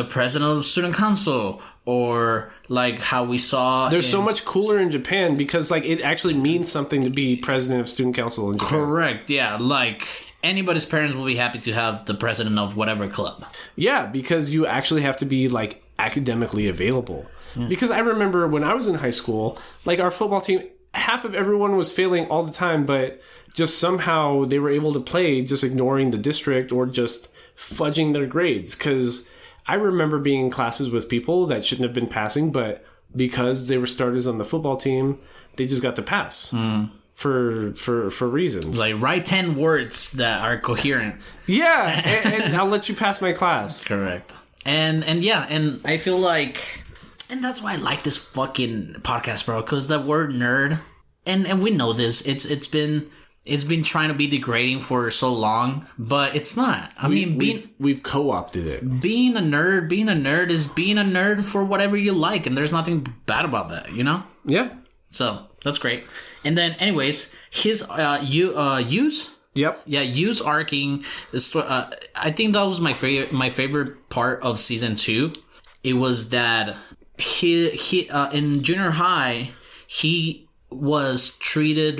president of the student council, or like how we saw... There's so much cooler in Japan because like it actually means something to be president of student council in Japan. Correct, yeah. Like anybody's parents will be happy to have the president of whatever club. Yeah, because you actually have to be like academically available. Because I remember when I was in high school, like our football team, half of everyone was failing all the time, but just somehow they were able to play just ignoring the district or just fudging their grades. Because I remember being in classes with people that shouldn't have been passing, but because they were starters on the football team, they just got to pass for reasons. Like write 10 words that are coherent. Yeah, and I'll let you pass my class. Correct. And yeah, and I feel like... And that's why I like this fucking podcast, bro, because the word nerd, and we know this, it's been trying to be degrading for so long, but it's not. We've co-opted it. Being a nerd is being a nerd for whatever you like, and there's nothing bad about that, you know? Yeah. So that's great. And then, anyways, his use. Yep. Yeah, Yu's arcing is. I think that was my favorite part of season 2. It was that he in junior high he was treated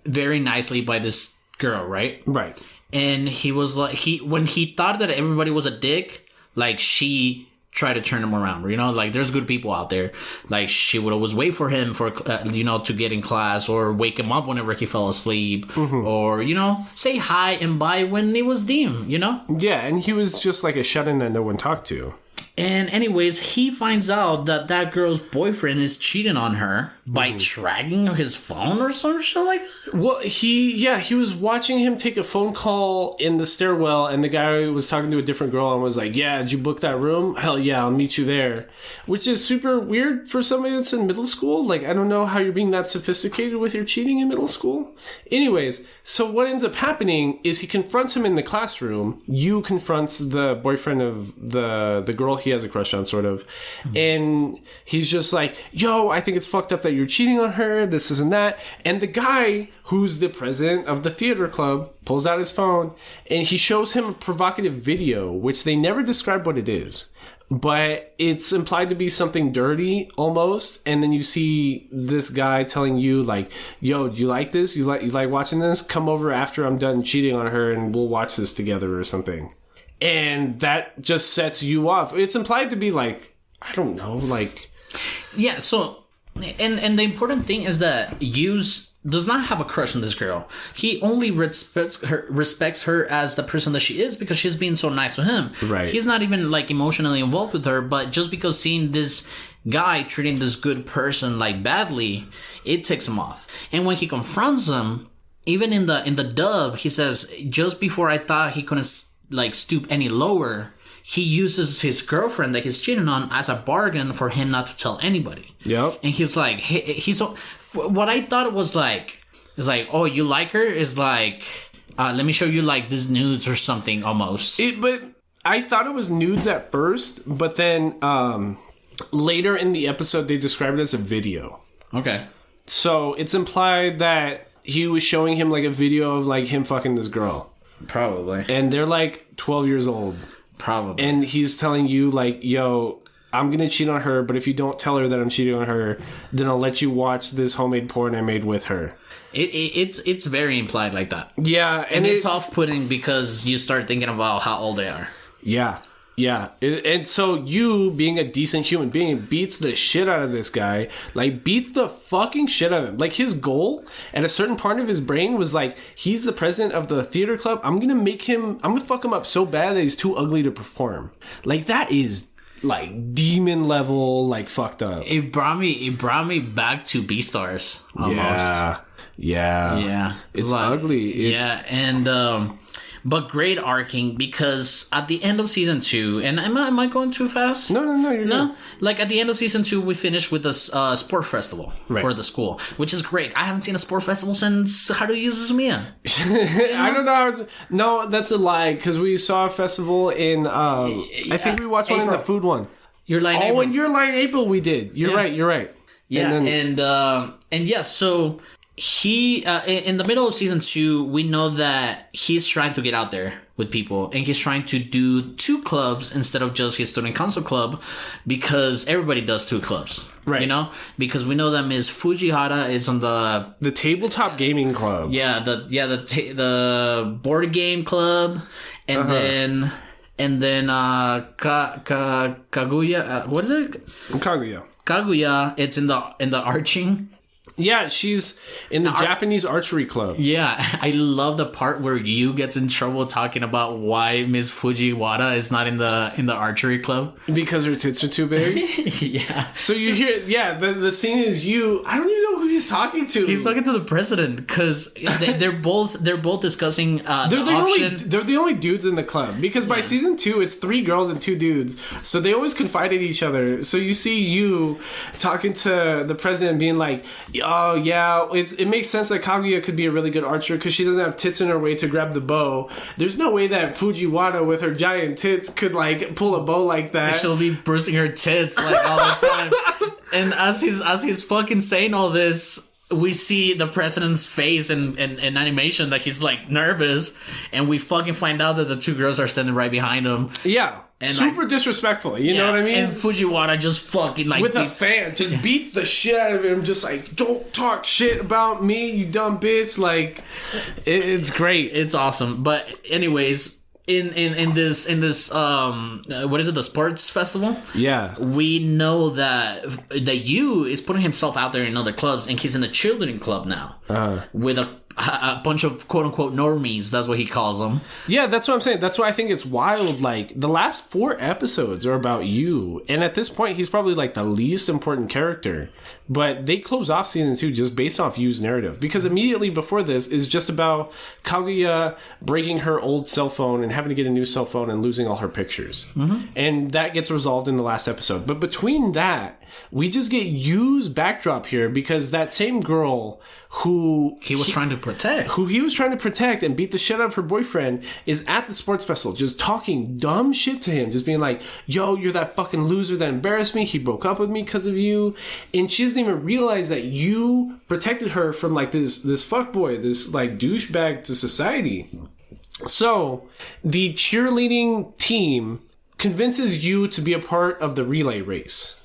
very nicely by this girl, right? Right. And he was like when he thought that everybody was a dick, like she tried to turn him around. You know, like there's good people out there. Like she would always wait for him for to get in class or wake him up whenever he fell asleep, or say hi and bye when it was deemed. Yeah, and he was just like a shut-in that no one talked to. And anyways, he finds out that girl's boyfriend is cheating on her by tracking his phone or some shit like that. Well, he was watching him take a phone call in the stairwell, and the guy was talking to a different girl and was like, yeah, did you book that room? Hell yeah, I'll meet you there. Which is super weird for somebody that's in middle school. Like, I don't know how you're being that sophisticated with your cheating in middle school. Anyways, so what ends up happening is he confronts him in the classroom. You confronts the boyfriend of the girl he has a crush on, sort of. And he's just like, yo, I think it's fucked up that you're cheating on her, this and that. And the guy who's the president of the theater club pulls out his phone and he shows him a provocative video, which they never describe what it is. But it's implied to be something dirty almost, and then you see this guy telling you like, yo, do you like this? You like watching this? Come over after I'm done cheating on her and we'll watch this together or something. And that just sets you off. It's implied to be like, I don't know, like... Yeah, so... And the important thing is that Hughes does not have a crush on this girl. He only respects her as the person that she is because she's being so nice to him. Right. He's not even like emotionally involved with her, but just because seeing this guy treating this good person like badly, it ticks him off. And when he confronts him, even in the dub, he says, just before I thought he couldn't like stoop any lower, he uses his girlfriend that he's cheating on as a bargain for him not to tell anybody. Yep. And he's like, he's what I thought was like, is like, oh, you like her? Is like, let me show you like these nudes or something almost. But I thought it was nudes at first, but then later in the episode they described it as a video. Okay. So it's implied that he was showing him like a video of like him fucking this girl. Probably. And they're like 12 years old. Probably. And he's telling you like, yo, I'm going to cheat on her, but if you don't tell her that I'm cheating on her, then I'll let you watch this homemade porn I made with her. It's very implied like that. Yeah. And it's off-putting because you start thinking about how old they are. Yeah. Yeah. And so you, being a decent human being, beats the shit out of this guy. Like, beats the fucking shit out of him. Like, his goal at a certain part of his brain was like, he's the president of the theater club. I'm going to fuck him up so bad that he's too ugly to perform. Like, that is... like demon level, like fucked up. It brought me back to Beastars almost. Yeah. Yeah. It's like, ugly. And but great arcing, because at the end of season 2, and am I going too fast? No, you're No, like at the end of season 2, we finished with this sport festival for the school, which is great. I haven't seen a sport festival since Haruyu Suzumiya. I don't know. No, that's a lie, because we saw a festival in. I think we watched one in the food one. Your Line April. In Your Line April, we did. You're right. Yeah, and yeah, so he in the middle of season 2, we know that he's trying to get out there with people, and he's trying to do 2 clubs instead of just his student council club, because everybody does 2 clubs, right? You know, because we know that Ms. Fujihara is on the tabletop gaming club. The board game club, and then Kaguya, what is it? Kaguya, it's in the arching. Yeah, she's in the Japanese archery club. Yeah, I love the part where Yu gets in trouble talking about why Miss Fujiwara is not in the archery club. Because her tits are too big? Yeah. So you hear, the scene is Yu. I don't even know who he's talking to. He's talking to the president, because they're both discussing they're the only dudes in the club. Because by season 2, it's 3 girls and 2 dudes. So they always confide in each other. So you see Yu talking to the president being like, oh yeah, it makes sense that Kaguya could be a really good archer because she doesn't have tits in her way to grab the bow. There's no way that Fujiwara with her giant tits could like pull a bow like that. She'll be bruising her tits like all the time. And as he's fucking saying all this, we see the president's face in animation that he's like nervous, and we fucking find out that the 2 girls are standing right behind him. Yeah. And super disrespectful, you know what I mean? And Fujiwara just fucking like with a fan, just beats the shit out of him, just like, don't talk shit about me, you dumb bitch. Like, it's great, it's awesome. But anyways, in this what is it, the sports festival? Yeah, we know that Yu is putting himself out there in other clubs, and he's in a children club now with a bunch of quote-unquote normies. That's what he calls them. Yeah, that's what I'm saying. That's why I think it's wild. Like, the last 4 episodes are about Yu, and at this point he's probably like the least important character, but they close off season 2 just based off Yu's narrative, because immediately before this is just about Kaguya breaking her old cell phone and having to get a new cell phone and losing all her pictures. And that gets resolved in the last episode. But between that, we just get Yu's backdrop here, because that same girl who he was trying to protect and beat the shit out of her boyfriend is at the sports festival just talking dumb shit to him, just being like, yo, you're that fucking loser that embarrassed me, he broke up with me because of you. And she doesn't even realize that you protected her from like this fuckboy, this like douchebag to society. So the cheerleading team convinces you to be a part of the relay race.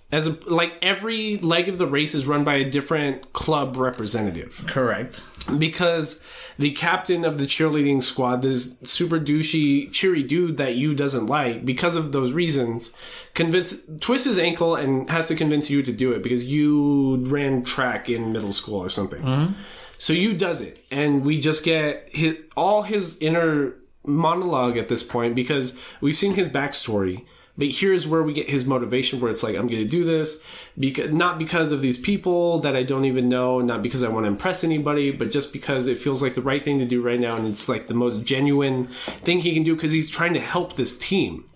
Like every leg of the race is run by a different club representative. Correct. Because the captain of the cheerleading squad, this super douchey, cheery dude that Yu doesn't like, because of those reasons, twists his ankle and has to convince Yu to do it because Yu ran track in middle school or something. So Yu does it, and we just get all his inner monologue at this point, because we've seen his backstory. But here's where we get his motivation, where it's like, I'm going to do this not because of these people that I don't even know, not because I want to impress anybody, but just because it feels like the right thing to do right now, and it's like the most genuine thing he can do because he's trying to help this team.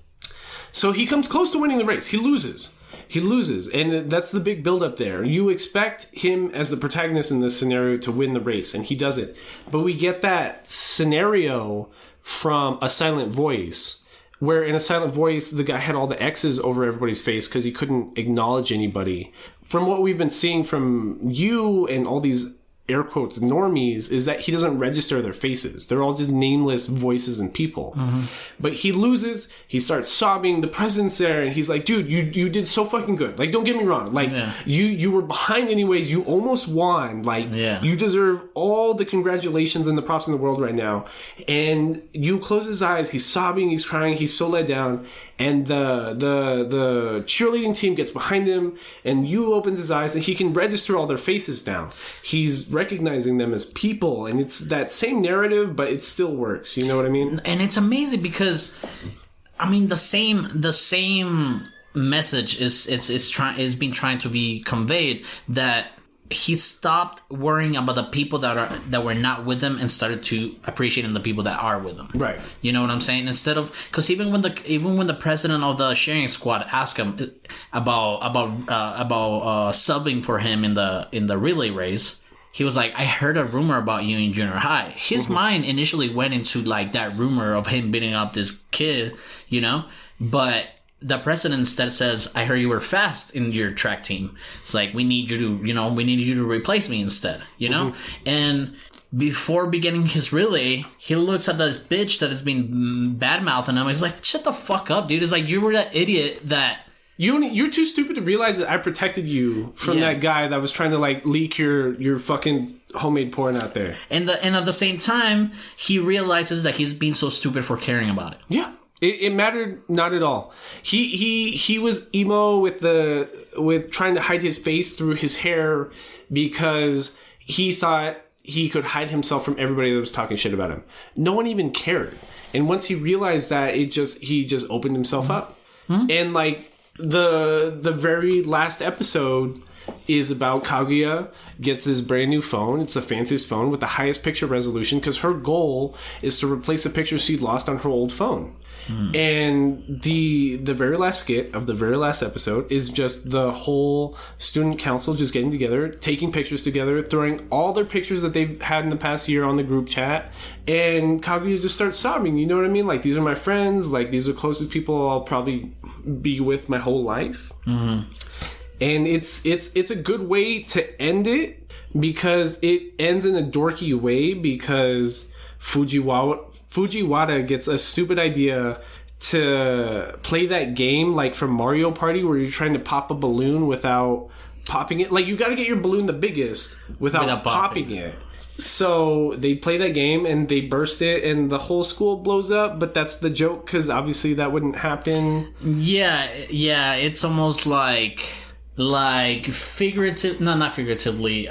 So he comes close to winning the race. He loses, and that's the big build-up there. You expect him as the protagonist in this scenario to win the race, and he does it. But we get that scenario from A Silent Voice, where in A Silent Voice, the guy had all the X's over everybody's face because he couldn't acknowledge anybody. From what we've been seeing from Yu and all these air quotes normies is that he doesn't register their faces. They're all just nameless voices and people. But he loses, he starts sobbing, the president's there, and he's like, dude, you did so fucking good. Like, don't get me wrong. Like, you were behind anyways, you almost won. Like, you deserve all the congratulations and the props in the world right now. And Yu closes his eyes, he's sobbing, he's crying, he's so let down. And the cheerleading team gets behind him, and Yu opens his eyes, and he can register all their faces now. He's recognizing them as people, and it's that same narrative, but it still works. You know what I mean? And it's amazing because, I mean, the same message is being trying to be conveyed, that he stopped worrying about the people that were not with him and started to appreciating the people that are with him. Right. You know what I'm saying? Instead of, because even when the president of the sharing squad asked him about subbing for him in the relay race, he was like, I heard a rumor about you in junior high. His mind initially went into like that rumor of him beating up this kid, you know, but the president instead says, I heard you were fast in your track team. It's like, we need you to replace me instead, you know? And before beginning his relay, he looks at this bitch that has been bad-mouthing him. He's like, shut the fuck up, dude. It's like, you were that idiot that... You're too stupid to realize that I protected you from that guy that was trying to like leak your fucking homemade porn out there. And at the same time, he realizes that he's being so stupid for caring about it. Yeah. It mattered not at all. He was emo with trying to hide his face through his hair because he thought he could hide himself from everybody that was talking shit about him. No one even cared. And once he realized that, he just opened himself up. And like the very last episode is about Kaguya gets his brand new phone. It's the fanciest phone with the highest picture resolution because her goal is to replace the picture she'd lost on her old phone. And the very last skit of the very last episode is just the whole student council just getting together, taking pictures together, throwing all their pictures that they've had in the past year on the group chat, and Kaguya just starts sobbing. You know what I mean? Like, these are my friends. Like, these are closest people I'll probably be with my whole life. And it's a good way to end it because it ends in a dorky way because Fujiwara gets a stupid idea to play that game like from Mario Party where you're trying to pop a balloon without popping it. Like, you got to get your balloon the biggest without popping it. So they play that game and they burst it and the whole school blows up, but that's the joke because obviously that wouldn't happen. Yeah, it's almost like figurative, no, not figuratively,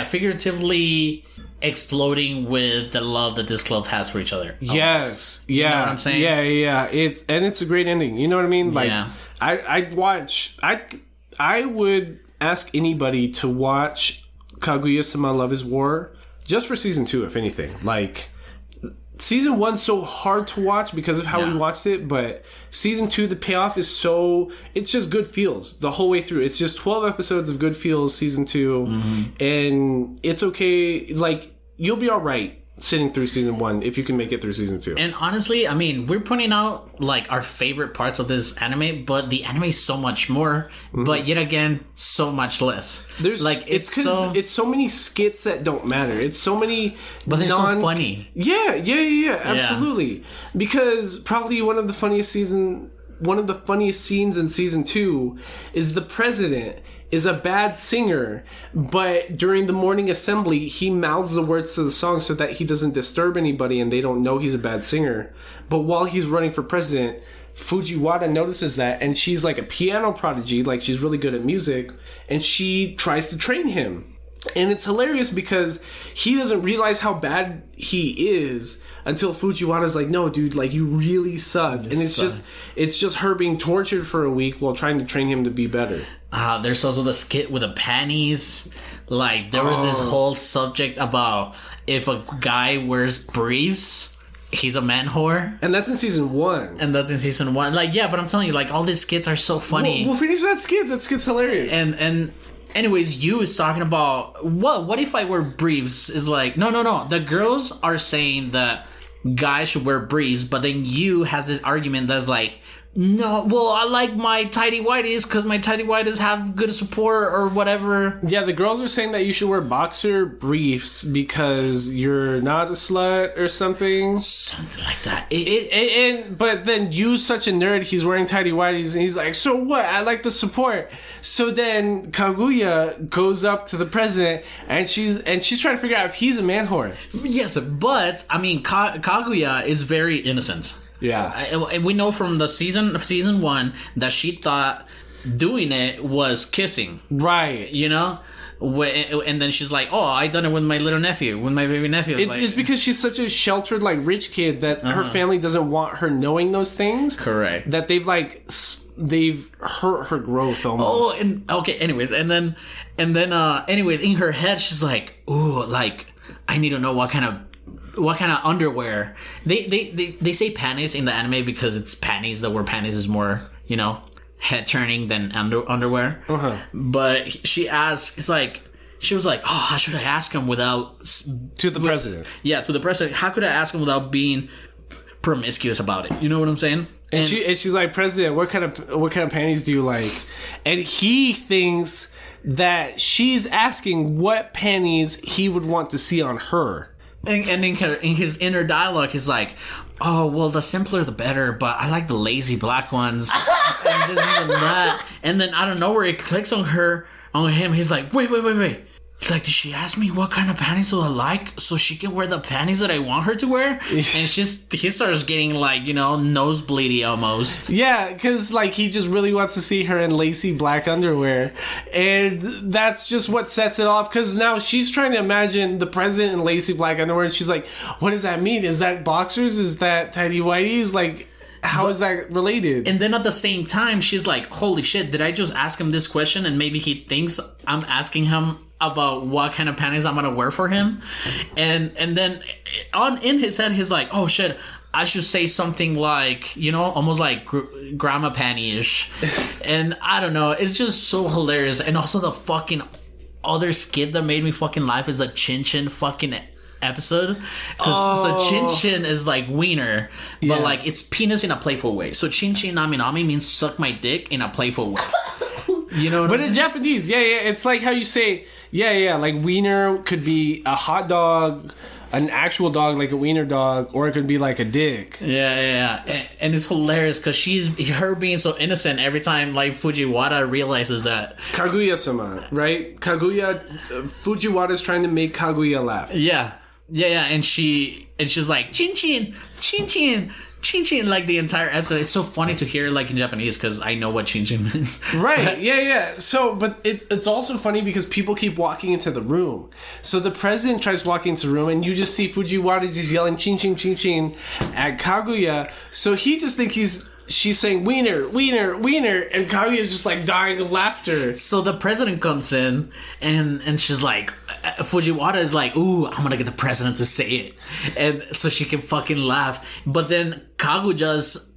figuratively exploding with the love that this club has for each other. Yes. Yeah. You know what I'm saying? Yeah. It's a great ending. You know what I mean? Like, I would ask anybody to watch Kaguya-sama Love is War just for season 2, if anything. Like, season 1's so hard to watch because of how we watched it, but season 2, the payoff is it's just good feels the whole way through. It's just 12 episodes of good feels, season 2, and it's okay. Like, you'll be all right sitting through season 1 if you can make it through season 2. And honestly, I mean, we're pointing out like our favorite parts of this anime, but the anime is so much more, but yet again, so much less. There's like it's so many skits that don't matter. It's so many, but they're so funny. Yeah, absolutely. Because probably one of the funniest scenes in season 2 is the president is a bad singer, but during the morning assembly, he mouths the words to the song so that he doesn't disturb anybody and they don't know he's a bad singer. But while he's running for president, Fujiwara notices that, and she's like a piano prodigy, like she's really good at music, and she tries to train him. And it's hilarious because he doesn't realize how bad he is until Fujiwara's like, no, dude, like, you really suck. And it's just her being tortured for a week while trying to train him to be better. There's also the skit with the panties. Like, there was this whole subject about if a guy wears briefs, he's a man whore. And that's in season 1. Like, yeah, but I'm telling you, like, all these skits are so funny. We'll finish that skit. That skit's hilarious. And anyways, you is talking about, what if I wear briefs? Is like, no. The girls are saying that guys should wear briefs, but then you has this argument that's like, no, well, I like my tidy whities because my tidy whities have good support or whatever. Yeah, the girls are saying that you should wear boxer briefs because you're not a slut or something. Something like that. But then you, such a nerd, he's wearing tidy whities and he's like, so what? I like the support. So then Kaguya goes up to the president and she's trying to figure out if he's a man whore. Yes, but I mean, Kaguya is very innocent. Yeah, we know from the season 1 that she thought doing it was kissing, right? You know, and then she's like, "Oh, I done it with my little nephew, with my baby nephew." It's because she's such a sheltered, like, rich kid that her family doesn't want her knowing those things. Correct. That they've like they've hurt her growth almost. Oh, and okay. Anyways, and then, anyways, in her head, she's like, "Ooh, like I need to know what kind of underwear." They say panties in the anime because it's panties. The word panties is more, head turning than underwear. Uh-huh. But she asks, she was like, "Oh, how should I ask him without to the president?" Yeah, to the president. How could I ask him without being promiscuous about it? You know what I'm saying? And she's like, "President, what kind of panties do you like?" And he thinks that she's asking what panties he would want to see on her. And in his inner dialogue, he's like, "Oh, well, the simpler the better, but I like the lazy black ones." And this and that. And then out of nowhere, it clicks on him. He's like, wait. Like, did she ask me what kind of panties do I like so she can wear the panties that I want her to wear? And he starts getting like, nosebleedy almost. Yeah, because like he just really wants to see her in lacy black underwear. And that's just what sets it off, because now she's trying to imagine the president in lacy black underwear, and she's like, what does that mean? Is that boxers? Is that tighty whities? Like, how is that related? And then at the same time, she's like, holy shit, did I just ask him this question? And maybe he thinks I'm asking him about what kind of panties I'm gonna wear for him. And then in his head, he's like, oh shit, I should say something like, almost like grandma panty-ish. And I don't know, it's just so hilarious. And also the fucking other skit that made me fucking laugh is the Chin Chin fucking episode. So Chin Chin is like wiener, but like it's penis in a playful way. So Chin Chin Nami Nami means suck my dick in a playful way. You know what but in Japanese, it's like how you say, like wiener could be a hot dog, an actual dog like a wiener dog, or it could be like a dick. Yeah. And it's hilarious because her being so innocent every time like Fujiwara realizes that. Kaguya-sama, right? Fujiwara's trying to make Kaguya laugh. Yeah, and she's like, Chin Chin, Chin Chin, Chin Chin, like the entire episode. It's so funny to hear like in Japanese because I know what Chin Chin means. Right, yeah. So, but it's also funny because people keep walking into the room. So the president tries walking into the room and you just see Fujiwara just yelling Chin Chin, Chin Chin at Kaguya. So he just thinks she's saying wiener, wiener, wiener, and Kaguya's just like dying of laughter. So the president comes in and she's like, Fujiwara is like, ooh, I'm gonna get the president to say it, and so she can fucking laugh. But then Kaguya's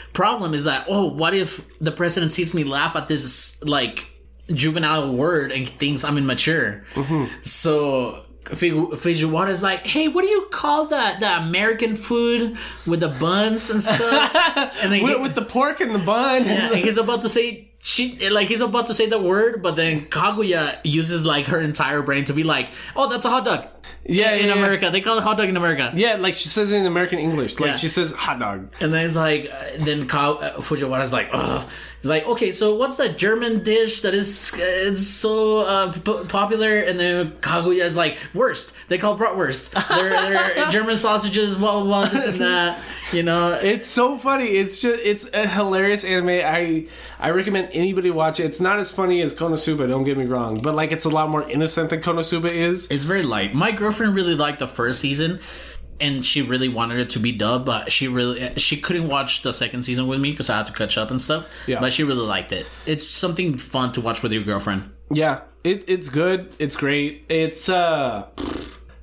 problem is that, oh, what if the president sees me laugh at this like juvenile word and thinks I'm immature? Mm-hmm. So Fujiwara is like, hey, what do you call that? The American food with the buns and stuff, and then with the pork and the bun. Yeah, and he's about to say. He's about to say the word, but then Kaguya uses like her entire brain to be like, "Oh, that's a hot dog." In America, they call it hot dog in America. Yeah, like she says it in American English. Like she says hot dog, and then it's like, Fujiwara's like, ugh. He's like, okay, so what's that German dish that is it's so popular? And then Kaguya is like, wurst. They call it bratwurst. They're German sausages, blah blah blah, this and that. It's so funny. It's a hilarious anime. I recommend anybody watch it. It's not as funny as Konosuba, don't get me wrong, but like it's a lot more innocent than Konosuba is. It's very light. My girlfriend really liked the first season, and she really wanted it to be dubbed, but she couldn't watch the second season with me because I had to catch up and stuff. Yeah. But she really liked it. It's something fun to watch with your girlfriend. Yeah, it's good. It's great. It's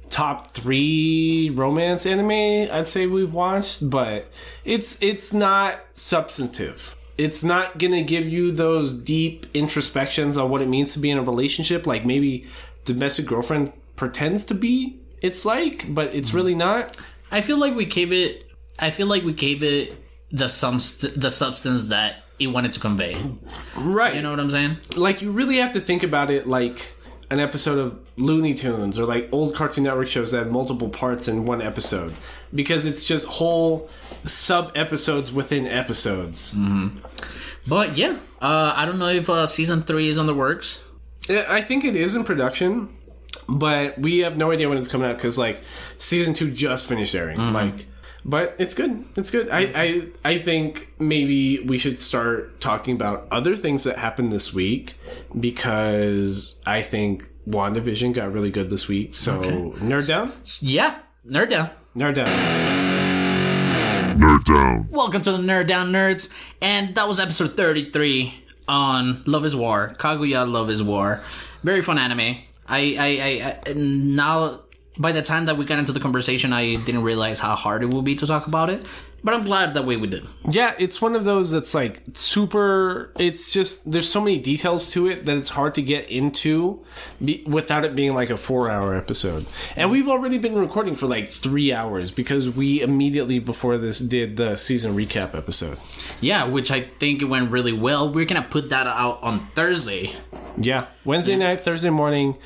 top 3 romance anime I'd say we've watched, but it's not substantive. It's not gonna give you those deep introspections on what it means to be in a relationship like maybe Domestic Girlfriend pretends to be. It's like, but it's really not. I feel like we gave it the substance that it wanted to convey. Right. You know what I'm saying? Like, you really have to think about it like an episode of Looney Tunes or like old Cartoon Network shows that have multiple parts in one episode, because it's just whole sub episodes within episodes. Mm-hmm. But yeah, I don't know if season 3 is on the works. I think it is in production, but we have no idea when it's coming out because like season 2 just finished airing. Mm-hmm. But it's good. It's good. I think maybe we should start talking about other things that happened this week, because I think WandaVision got really good this week. So, Nerd down? Yeah, nerd down. Nerd down. Nerd Down. Welcome to the Nerd Down Nerds, and that was episode 33 on Love is War. Kaguya Love is War. Very fun anime. I now, by the time that we got into the conversation, I didn't realize how hard it would be to talk about it. But I'm glad that way we did. Yeah, it's one of those that's like super. It's just there's so many details to it that it's hard to get into without it being like a 4-hour episode. And we've already been recording for like 3 hours because we immediately before this did the season recap episode. Yeah, which I think it went really well. We're gonna put that out on Thursday. Yeah, Wednesday night, Thursday morning.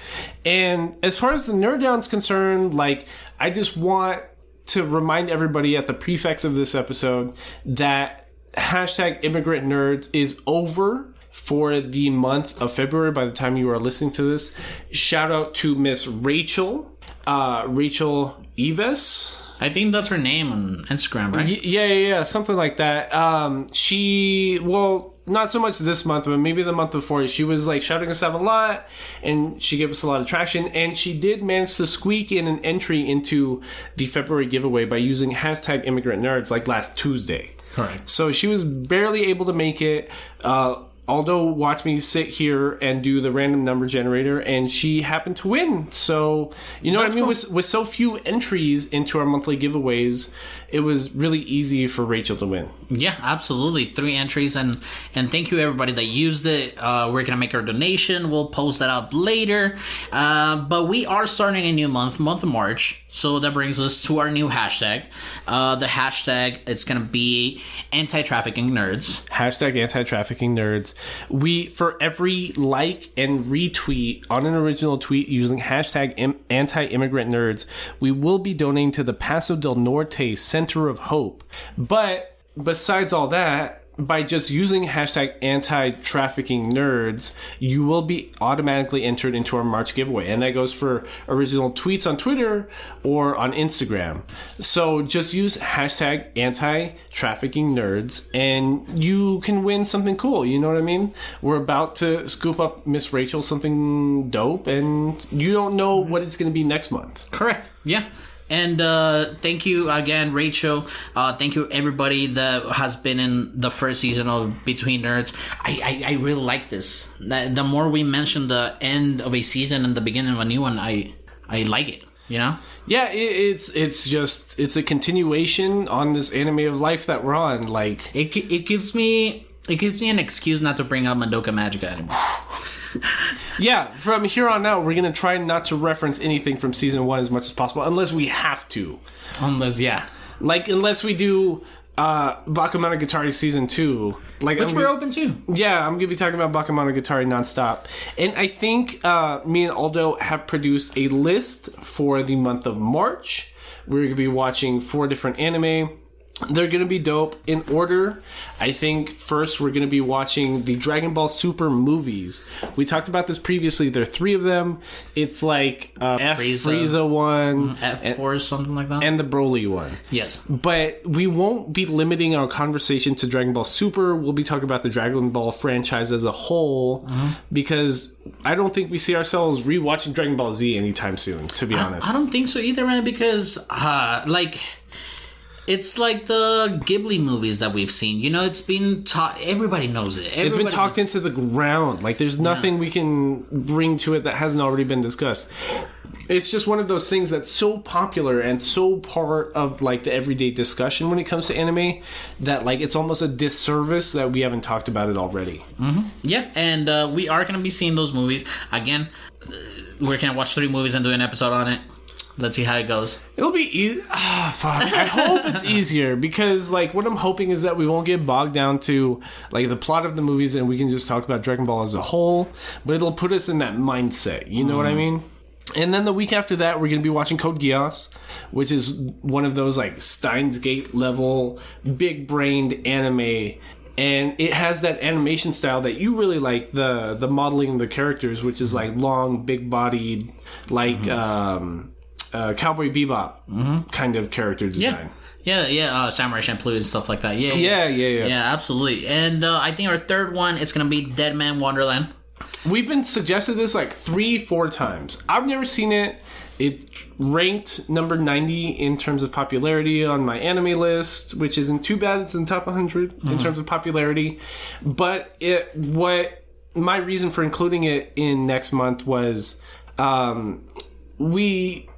And as far as the Nerd Down's concerned, like I just want to remind everybody at the prefix of this episode that hashtag immigrant nerds is over for the month of February by the time you are listening to this. Shout out to Miss Rachel Eves. I think that's her name on Instagram, right? Yeah, something like that. Not so much this month, but maybe the month before, she was like shouting us out a lot, and she gave us a lot of traction, and she did manage to squeak in an entry into the February giveaway by using hashtag immigrant nerds like last Tuesday. Correct. So she was barely able to make it. Aldo watched me sit here and do the random number generator, and she happened to win. So, you know what I mean? Cool. With so few entries into our monthly giveaways, it was really easy for Rachel to win. Yeah, absolutely. 3 entries, and thank you everybody that used it. We're going to make our donation. We'll post that out later. But we are starting a new month of March. So that brings us to our new hashtag. The hashtag is going to be anti-trafficking nerds. Hashtag anti-trafficking nerds. We, for every like and retweet on an original tweet using hashtag anti-immigrant nerds, we will be donating to the Paso del Norte Center of Hope. But besides all that, by just using hashtag anti-trafficking nerds, you will be automatically entered into our March giveaway. And that goes for original tweets on Twitter or on Instagram. So just use hashtag anti-trafficking nerds and you can win something cool. You know what I mean? We're about to scoop up Miss Rachel something dope, and you don't know what it's going to be next month. Correct. Yeah. And thank you again, Rachel. Thank you, everybody that has been in the first season of Between Nerds. I really like this. The more we mention the end of a season and the beginning of a new one, I like it. You know? Yeah, it's a continuation on this anime of life that we're on. Like it gives me an excuse not to bring up Madoka Magica anymore. Yeah, from here on out, we're going to try not to reference anything from Season 1 as much as possible, unless we have to. Unless we do Bakemonogatari Season 2. Which we're open to. Yeah, I'm going to be talking about Bakemonogatari nonstop. And I think me and Aldo have produced a list for the month of March. We're going to be watching 4 different anime. They're going to be dope in order. I think first we're going to be watching the Dragon Ball Super movies. We talked about this previously. There are 3 of them. It's like Frieza one, F4 or something like that, and the Broly one. Yes. But we won't be limiting our conversation to Dragon Ball Super. We'll be talking about the Dragon Ball franchise as a whole, because I don't think we see ourselves rewatching Dragon Ball Z anytime soon, to be honest. I don't think so either, man, because it's like the Ghibli movies that we've seen. You know, it's been taught. Everybody knows it. It's been talked into the ground. Like, there's nothing we can bring to it that hasn't already been discussed. It's just one of those things that's so popular and so part of, like, the everyday discussion when it comes to anime that, like, it's almost a disservice that we haven't talked about it already. Mm-hmm. Yeah, and we are going to be seeing those movies. Again, we're going to watch 3 movies and do an episode on it. Let's see how it goes. It'll be easy. Fuck. I hope it's easier because, like, what I'm hoping is that we won't get bogged down to, like, the plot of the movies and we can just talk about Dragon Ball as a whole. But it'll put us in that mindset. You know what I mean? And then the week after that, we're going to be watching Code Geass, which is one of those, like, Steins Gate level, big-brained anime. And it has that animation style that you really like, the modeling of the characters, which is, like, long, big-bodied, like, Cowboy Bebop kind of character design. Yeah, Samurai Champloo and stuff like that. Yeah. Yeah, absolutely. And I think our third one is going to be Dead Man Wonderland. We've been suggested this like 3-4 times. I've never seen it, it ranked number 90 in terms of popularity on my anime list, which isn't too bad. It's in top 100 in terms of popularity. But what my reason for including it in next month was we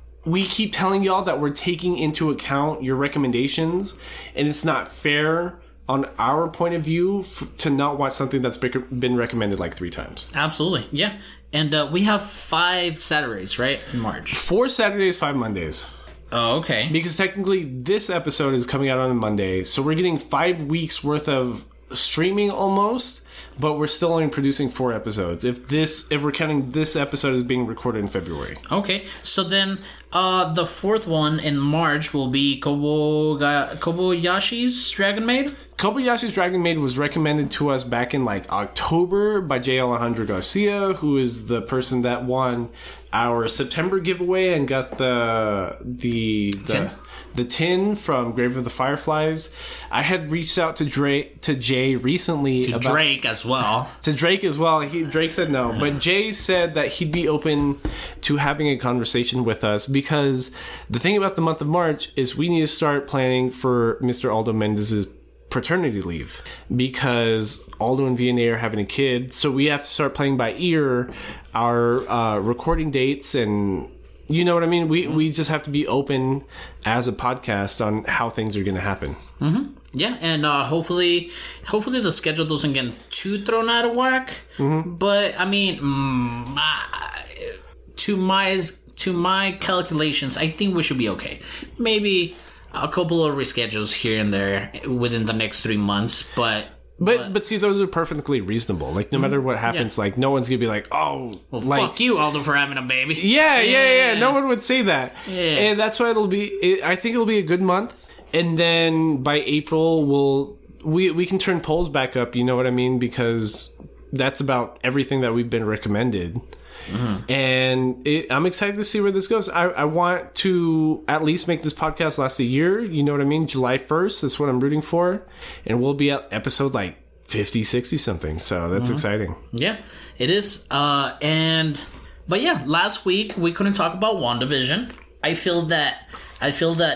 keep telling y'all that we're taking into account your recommendations, and it's not fair on our point of view to not watch something that's been recommended like 3 times. Absolutely, yeah. And we have 5 Saturdays, right, in March? 4 Saturdays, 5 Mondays. Oh, okay. Because technically this episode is coming out on a Monday, so we're getting 5 weeks worth of streaming almost, but we're still only producing 4 episodes. If we're counting this episode as being recorded in February. Okay, so then the 4th one in March will be Kobayashi's Dragon Maid. Kobayashi's Dragon Maid was recommended to us back in like October by J. Alejandro Garcia, who is the person that won our September giveaway and got the tin from Grave of the Fireflies. I had reached out to Jay recently to Drake as well. To Drake as well. Drake said no, but Jay said that he'd be open to having a conversation with us, because the thing about the month of March is we need to start planning for Mr. Aldo Mendez's paternity leave, because Aldo and Vianney are having a kid, so we have to start playing by ear our recording dates, and you know what I mean? We just have to be open as a podcast on how things are going to happen. Mm-hmm. Yeah, and hopefully the schedule doesn't get too thrown out of whack. Mm-hmm. But I mean, to my calculations, I think we should be okay. Maybe a couple of reschedules here and there within the next 3 months, but see, those are perfectly reasonable. Like, no matter what happens, like, no one's gonna be like, oh, well, like, fuck you, Aldo, for having a baby. Yeah. No one would say that. Yeah. And that's why I think it'll be a good month. And then by April, we can turn polls back up. You know what I mean? Because that's about everything that we've been recommended. Mm-hmm. And I'm excited to see where this goes. I want to at least make this podcast last a year. You know what I mean? July 1st. That's what I'm rooting for. And we'll be at episode like 50, 60 something. So that's exciting. Yeah, it is. But yeah, last week we couldn't talk about WandaVision. I feel that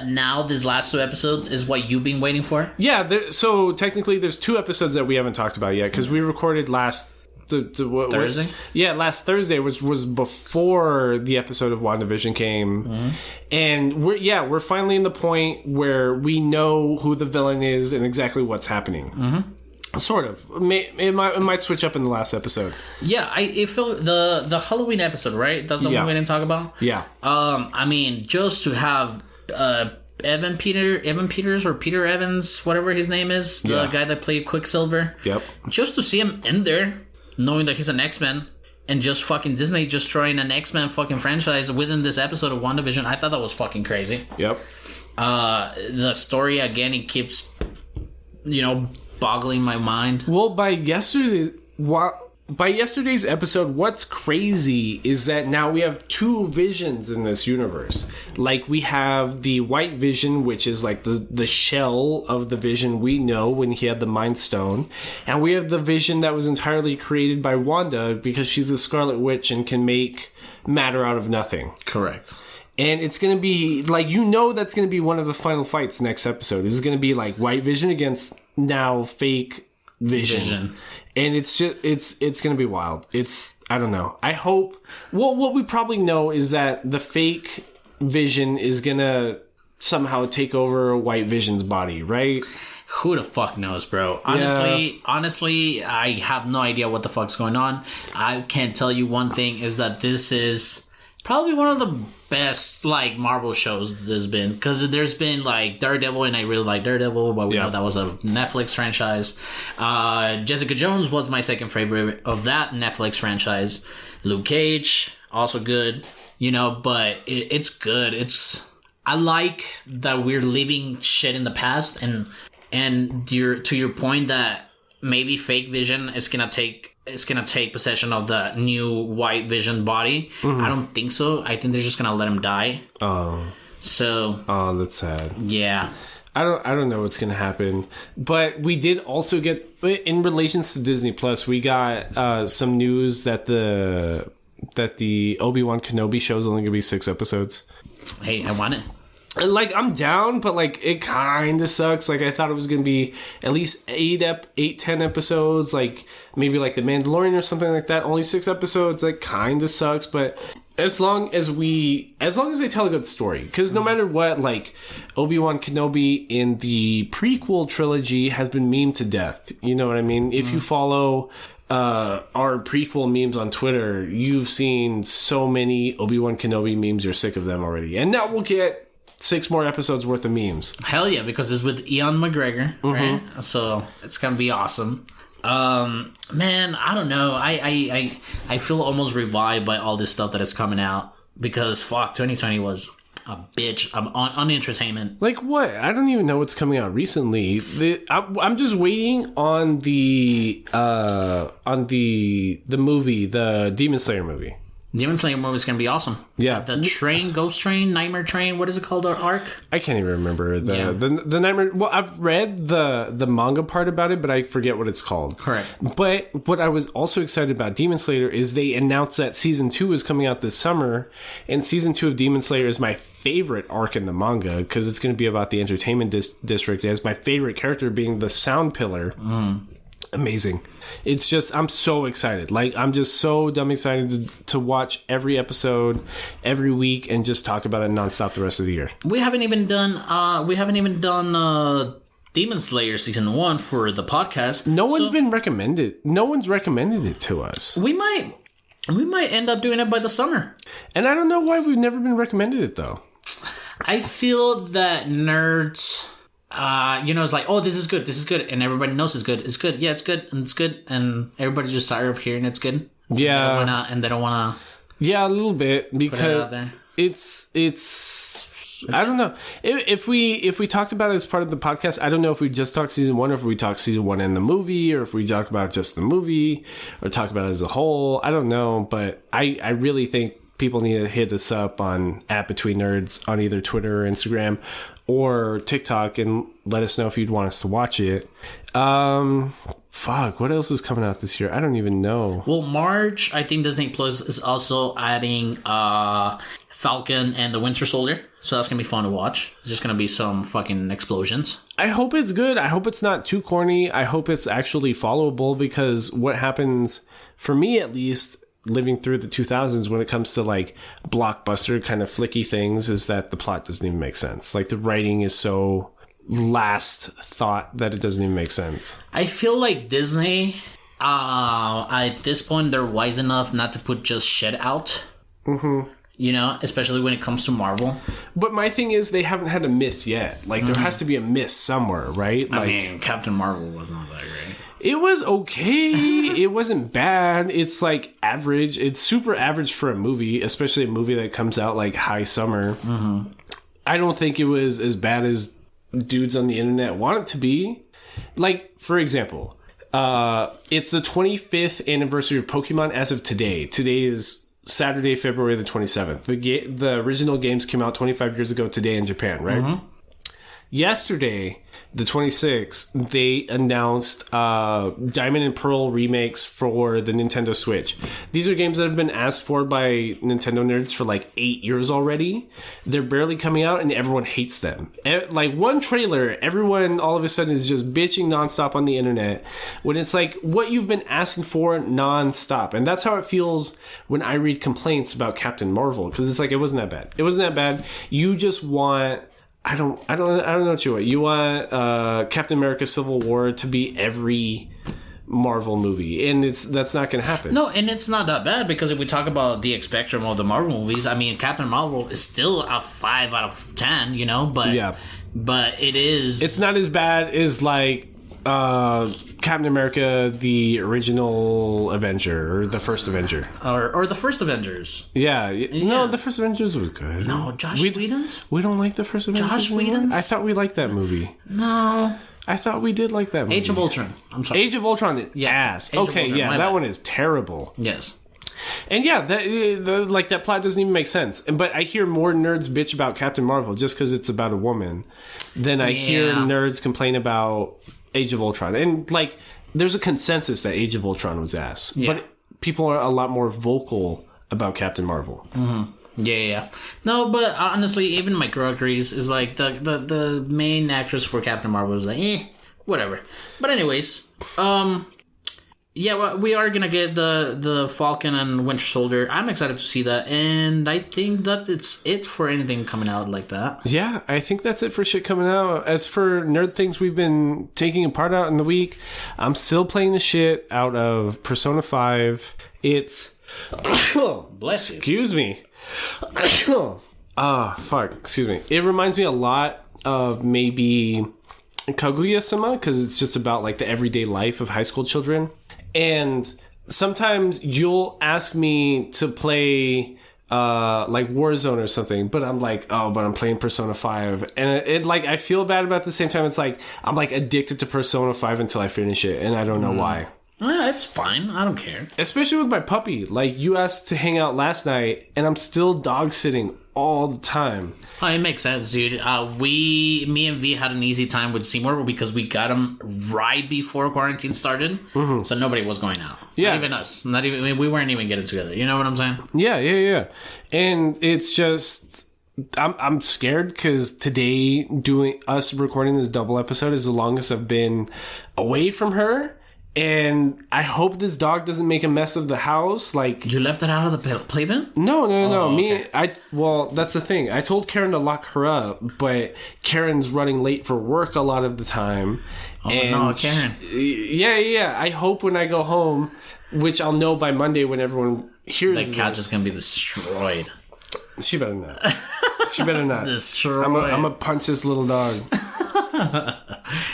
now these last 2 episodes is what you've been waiting for. Yeah. So technically there's 2 episodes that we haven't talked about yet, because we recorded last Thursday? Yeah, last Thursday, which was before the episode of WandaVision came. Mm-hmm. And we're finally in the point where we know who the villain is and exactly what's happening. Mm-hmm. Sort of. It might switch up in the last episode. Yeah, it felt the Halloween episode, right? That's the one we didn't talk about? Yeah. I mean, just to have Evan Peters or Peter Evans, whatever his name is, the guy that played Quicksilver. Yep. Just to see him in there, knowing that he's an X-Men, and just fucking Disney just throwing an X-Men fucking franchise within this episode of WandaVision, I thought that was fucking crazy. Yep. The story, again, it keeps, boggling my mind. Well, by yesterday's episode, what's crazy is that now we have 2 visions in this universe. Like, we have the White Vision, which is like the shell of the Vision we know when he had the Mind Stone. And we have the Vision that was entirely created by Wanda, because she's the Scarlet Witch and can make matter out of nothing. Correct. And it's going to be, like, that's going to be one of the final fights next episode. This is going to be, like, White Vision against now fake Vision. And it's just, it's going to be wild. I don't know. I hope, what we probably know is that the fake Vision is going to somehow take over White Vision's body, right? Who the fuck knows, bro? Honestly, I have no idea what the fuck's going on. I can tell you one thing is that this is probably one of the best, like, Marvel shows there's been. Because there's been, like, Daredevil, and I really like Daredevil, but we know that was a Netflix franchise. Jessica Jones was my second favorite of that Netflix franchise. Luke Cage, also good. But it's good. I like that we're leaving shit in the past, and to your point that maybe fake Vision is gonna take possession of the new White Vision body. Mm-hmm. I don't think so. I think they're just gonna let him die. Oh, that's sad. Yeah, I don't know what's gonna happen. But we did also get, in relations to Disney Plus, we got some news that the that the Obi-Wan Kenobi show is only going to be 6 episodes. Hey, I want it. Like, I'm down, but, like, it kind of sucks. Like, I thought it was going to be at least 10 episodes. Like, maybe like The Mandalorian or something like that. Only 6 episodes. Like, kind of sucks. But as long as they tell a good story. Because no matter what, like, Obi-Wan Kenobi in the prequel trilogy has been memed to death. You know what I mean? If you follow our prequel memes on Twitter, you've seen so many Obi-Wan Kenobi memes. You're sick of them already. And now we'll get 6 more episodes worth of memes. Hell yeah, because it's with Ian McGregor, right? So it's gonna be awesome. Man, I don't know. I feel almost revived by all this stuff that is coming out because 2020 was a bitch on entertainment. Like what? I don't even know what's coming out recently. I'm just waiting on the movie, the Demon Slayer movie. Demon Slayer movie is going to be awesome. Yeah. The train, Ghost Train, Nightmare Train, what is it called, our arc? I can't even remember. The Nightmare... Well, I've read the manga part about it, but I forget what it's called. Correct. But what I was also excited about Demon Slayer is they announced that Season 2 is coming out this summer, and Season 2 of Demon Slayer is my favorite arc in the manga, because it's going to be about the entertainment district. It has my favorite character being the Sound Pillar. Amazing. It's just, I'm so excited. Like, I'm just so dumb excited to watch every episode every week and just talk about it nonstop the rest of the year. We haven't even done Demon Slayer Season 1 for the podcast. No one's recommended it to us. We might end up doing it by the summer. And I don't know why we've never been recommended it, though. I feel that nerds... it's like, oh, this is good, and everybody knows it's good. It's good, yeah, it's good, and everybody's just tired of hearing it's good. Yeah, and they don't wanna. Yeah, a little bit because put it out there. It's I don't know if we talked about it as part of the podcast. I don't know if we just talk season 1 or if we talk season 1 and the movie, or if we talk about just the movie or talk about it as a whole. I don't know, but I really think people need to hit us up on @BetweenNerds on either Twitter or Instagram or TikTok and let us know if you'd want us to watch it. What else is coming out this year? I don't even know. Well, March, I think Disney Plus is also adding Falcon and the Winter Soldier. So that's going to be fun to watch. There's just going to be some fucking explosions. I hope it's good. I hope it's not too corny. I hope it's actually followable, because what happens, for me at least, living through the 2000s when it comes to like blockbuster kind of flicky things, is that the plot doesn't even make sense. Like, the writing is so last thought that it doesn't even make sense. I feel like Disney, at this point, they're wise enough not to put just shit out. You know, especially when it comes to Marvel. But my thing is, they haven't had a miss yet. Like, there has to be a miss somewhere, right? Like, I mean, Captain Marvel was not that great. It was okay. It wasn't bad. It's like average. It's super average for a movie, especially a movie that comes out like high summer. I don't think it was as bad as dudes on the internet want it to be. Like, for example, it's the 25th anniversary of Pokemon as of today. Today is Saturday, February the 27th. The original games came out 25 years ago today in Japan, right? Yesterday, the 26th, they announced Diamond and Pearl remakes for the Nintendo Switch. These are games that have been asked for by Nintendo nerds for like 8 years already. They're barely coming out and everyone hates them. Like, one trailer, everyone all of a sudden is just bitching nonstop on the internet, when it's like what you've been asking for nonstop. And that's how it feels when I read complaints about Captain Marvel, because it's like, it wasn't that bad. It wasn't that bad. You just want... I don't know what you want. You want Captain America Civil War to be every Marvel movie, and that's not going to happen. No, and it's not that bad, because if we talk about the spectrum of the Marvel movies, I mean, Captain Marvel is still a 5 out of 10, you know, but it is... It's not as bad as like Captain America, the original Avenger, or the first Avenger. Or the first Avengers. Yeah. No, the first Avengers was good. No, Josh Whedon's? We don't like the first Avengers. Josh Whedon's? I thought we liked that movie. No. I thought we did like that movie. Age of Ultron. I'm sorry. Age of Ultron is ass. Okay, yeah, that one is terrible. Yes. And yeah, that plot doesn't even make sense. But I hear more nerds bitch about Captain Marvel just because it's about a woman than I hear nerds complain about Age of Ultron. And like, there's a consensus that Age of Ultron was ass. Yeah. But people are a lot more vocal about Captain Marvel. Yeah. No, but honestly, even Mike Rowe agrees. Is like the main actress for Captain Marvel is like, whatever. But anyways, yeah, well, we are gonna get the Falcon and Winter Soldier. I'm excited to see that, and I think that it's it for anything coming out like that. Yeah, I think that's it for shit coming out. As for nerd things we've been taking apart out in the week, I'm still playing the shit out of Persona 5. It's Bless you. Excuse me. Excuse me. It reminds me a lot of maybe Kaguya-sama, because it's just about like the everyday life of high school children. And sometimes you'll ask me to play like Warzone or something, but I'm like, but I'm playing Persona 5. And it like, I feel bad, but at the same time, it's like, I'm like addicted to Persona 5 until I finish it, and I don't know why. It's fine. I don't care. Especially with my puppy. Like, you asked to hang out last night, and I'm still dog sitting all the time. Oh, it makes sense, dude. Me and V had an easy time with Seymour because we got him right before quarantine started, so nobody was going out. Yeah, not even us. Not even we weren't even getting together. You know what I'm saying? Yeah. And it's just, I'm scared because today doing us recording this double episode is the longest I've been away from her. And I hope this dog doesn't make a mess of the house. Like, you left it out of the playpen? No. Okay. Well, that's the thing. I told Karen to lock her up, but Karen's running late for work a lot of the time. Oh, no, Karen. Yeah. I hope when I go home, which I'll know by Monday when everyone hears this. The couch is going to be destroyed. She better not. She better not. Destroyed. I'm going to punch this little dog.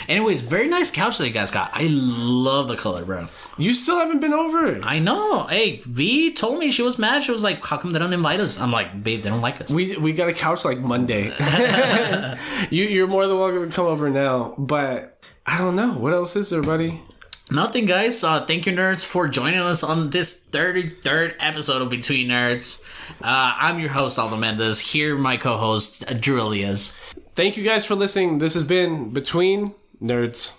Anyways, very nice couch that you guys got. I love the color, bro. You still haven't been over it. I know. Hey, V told me she was mad. She was like, how come they don't invite us? I'm like, babe, they don't like us. We got a couch like Monday. You're more than welcome to come over now. But I don't know. What else is there, buddy? Nothing, guys. Thank you, nerds, for joining us on this 33rd episode of Between Nerds. I'm your host, Aldo Mendez. Here, my co-host, Drew Elias. Thank you guys for listening. This has been Between Nerds.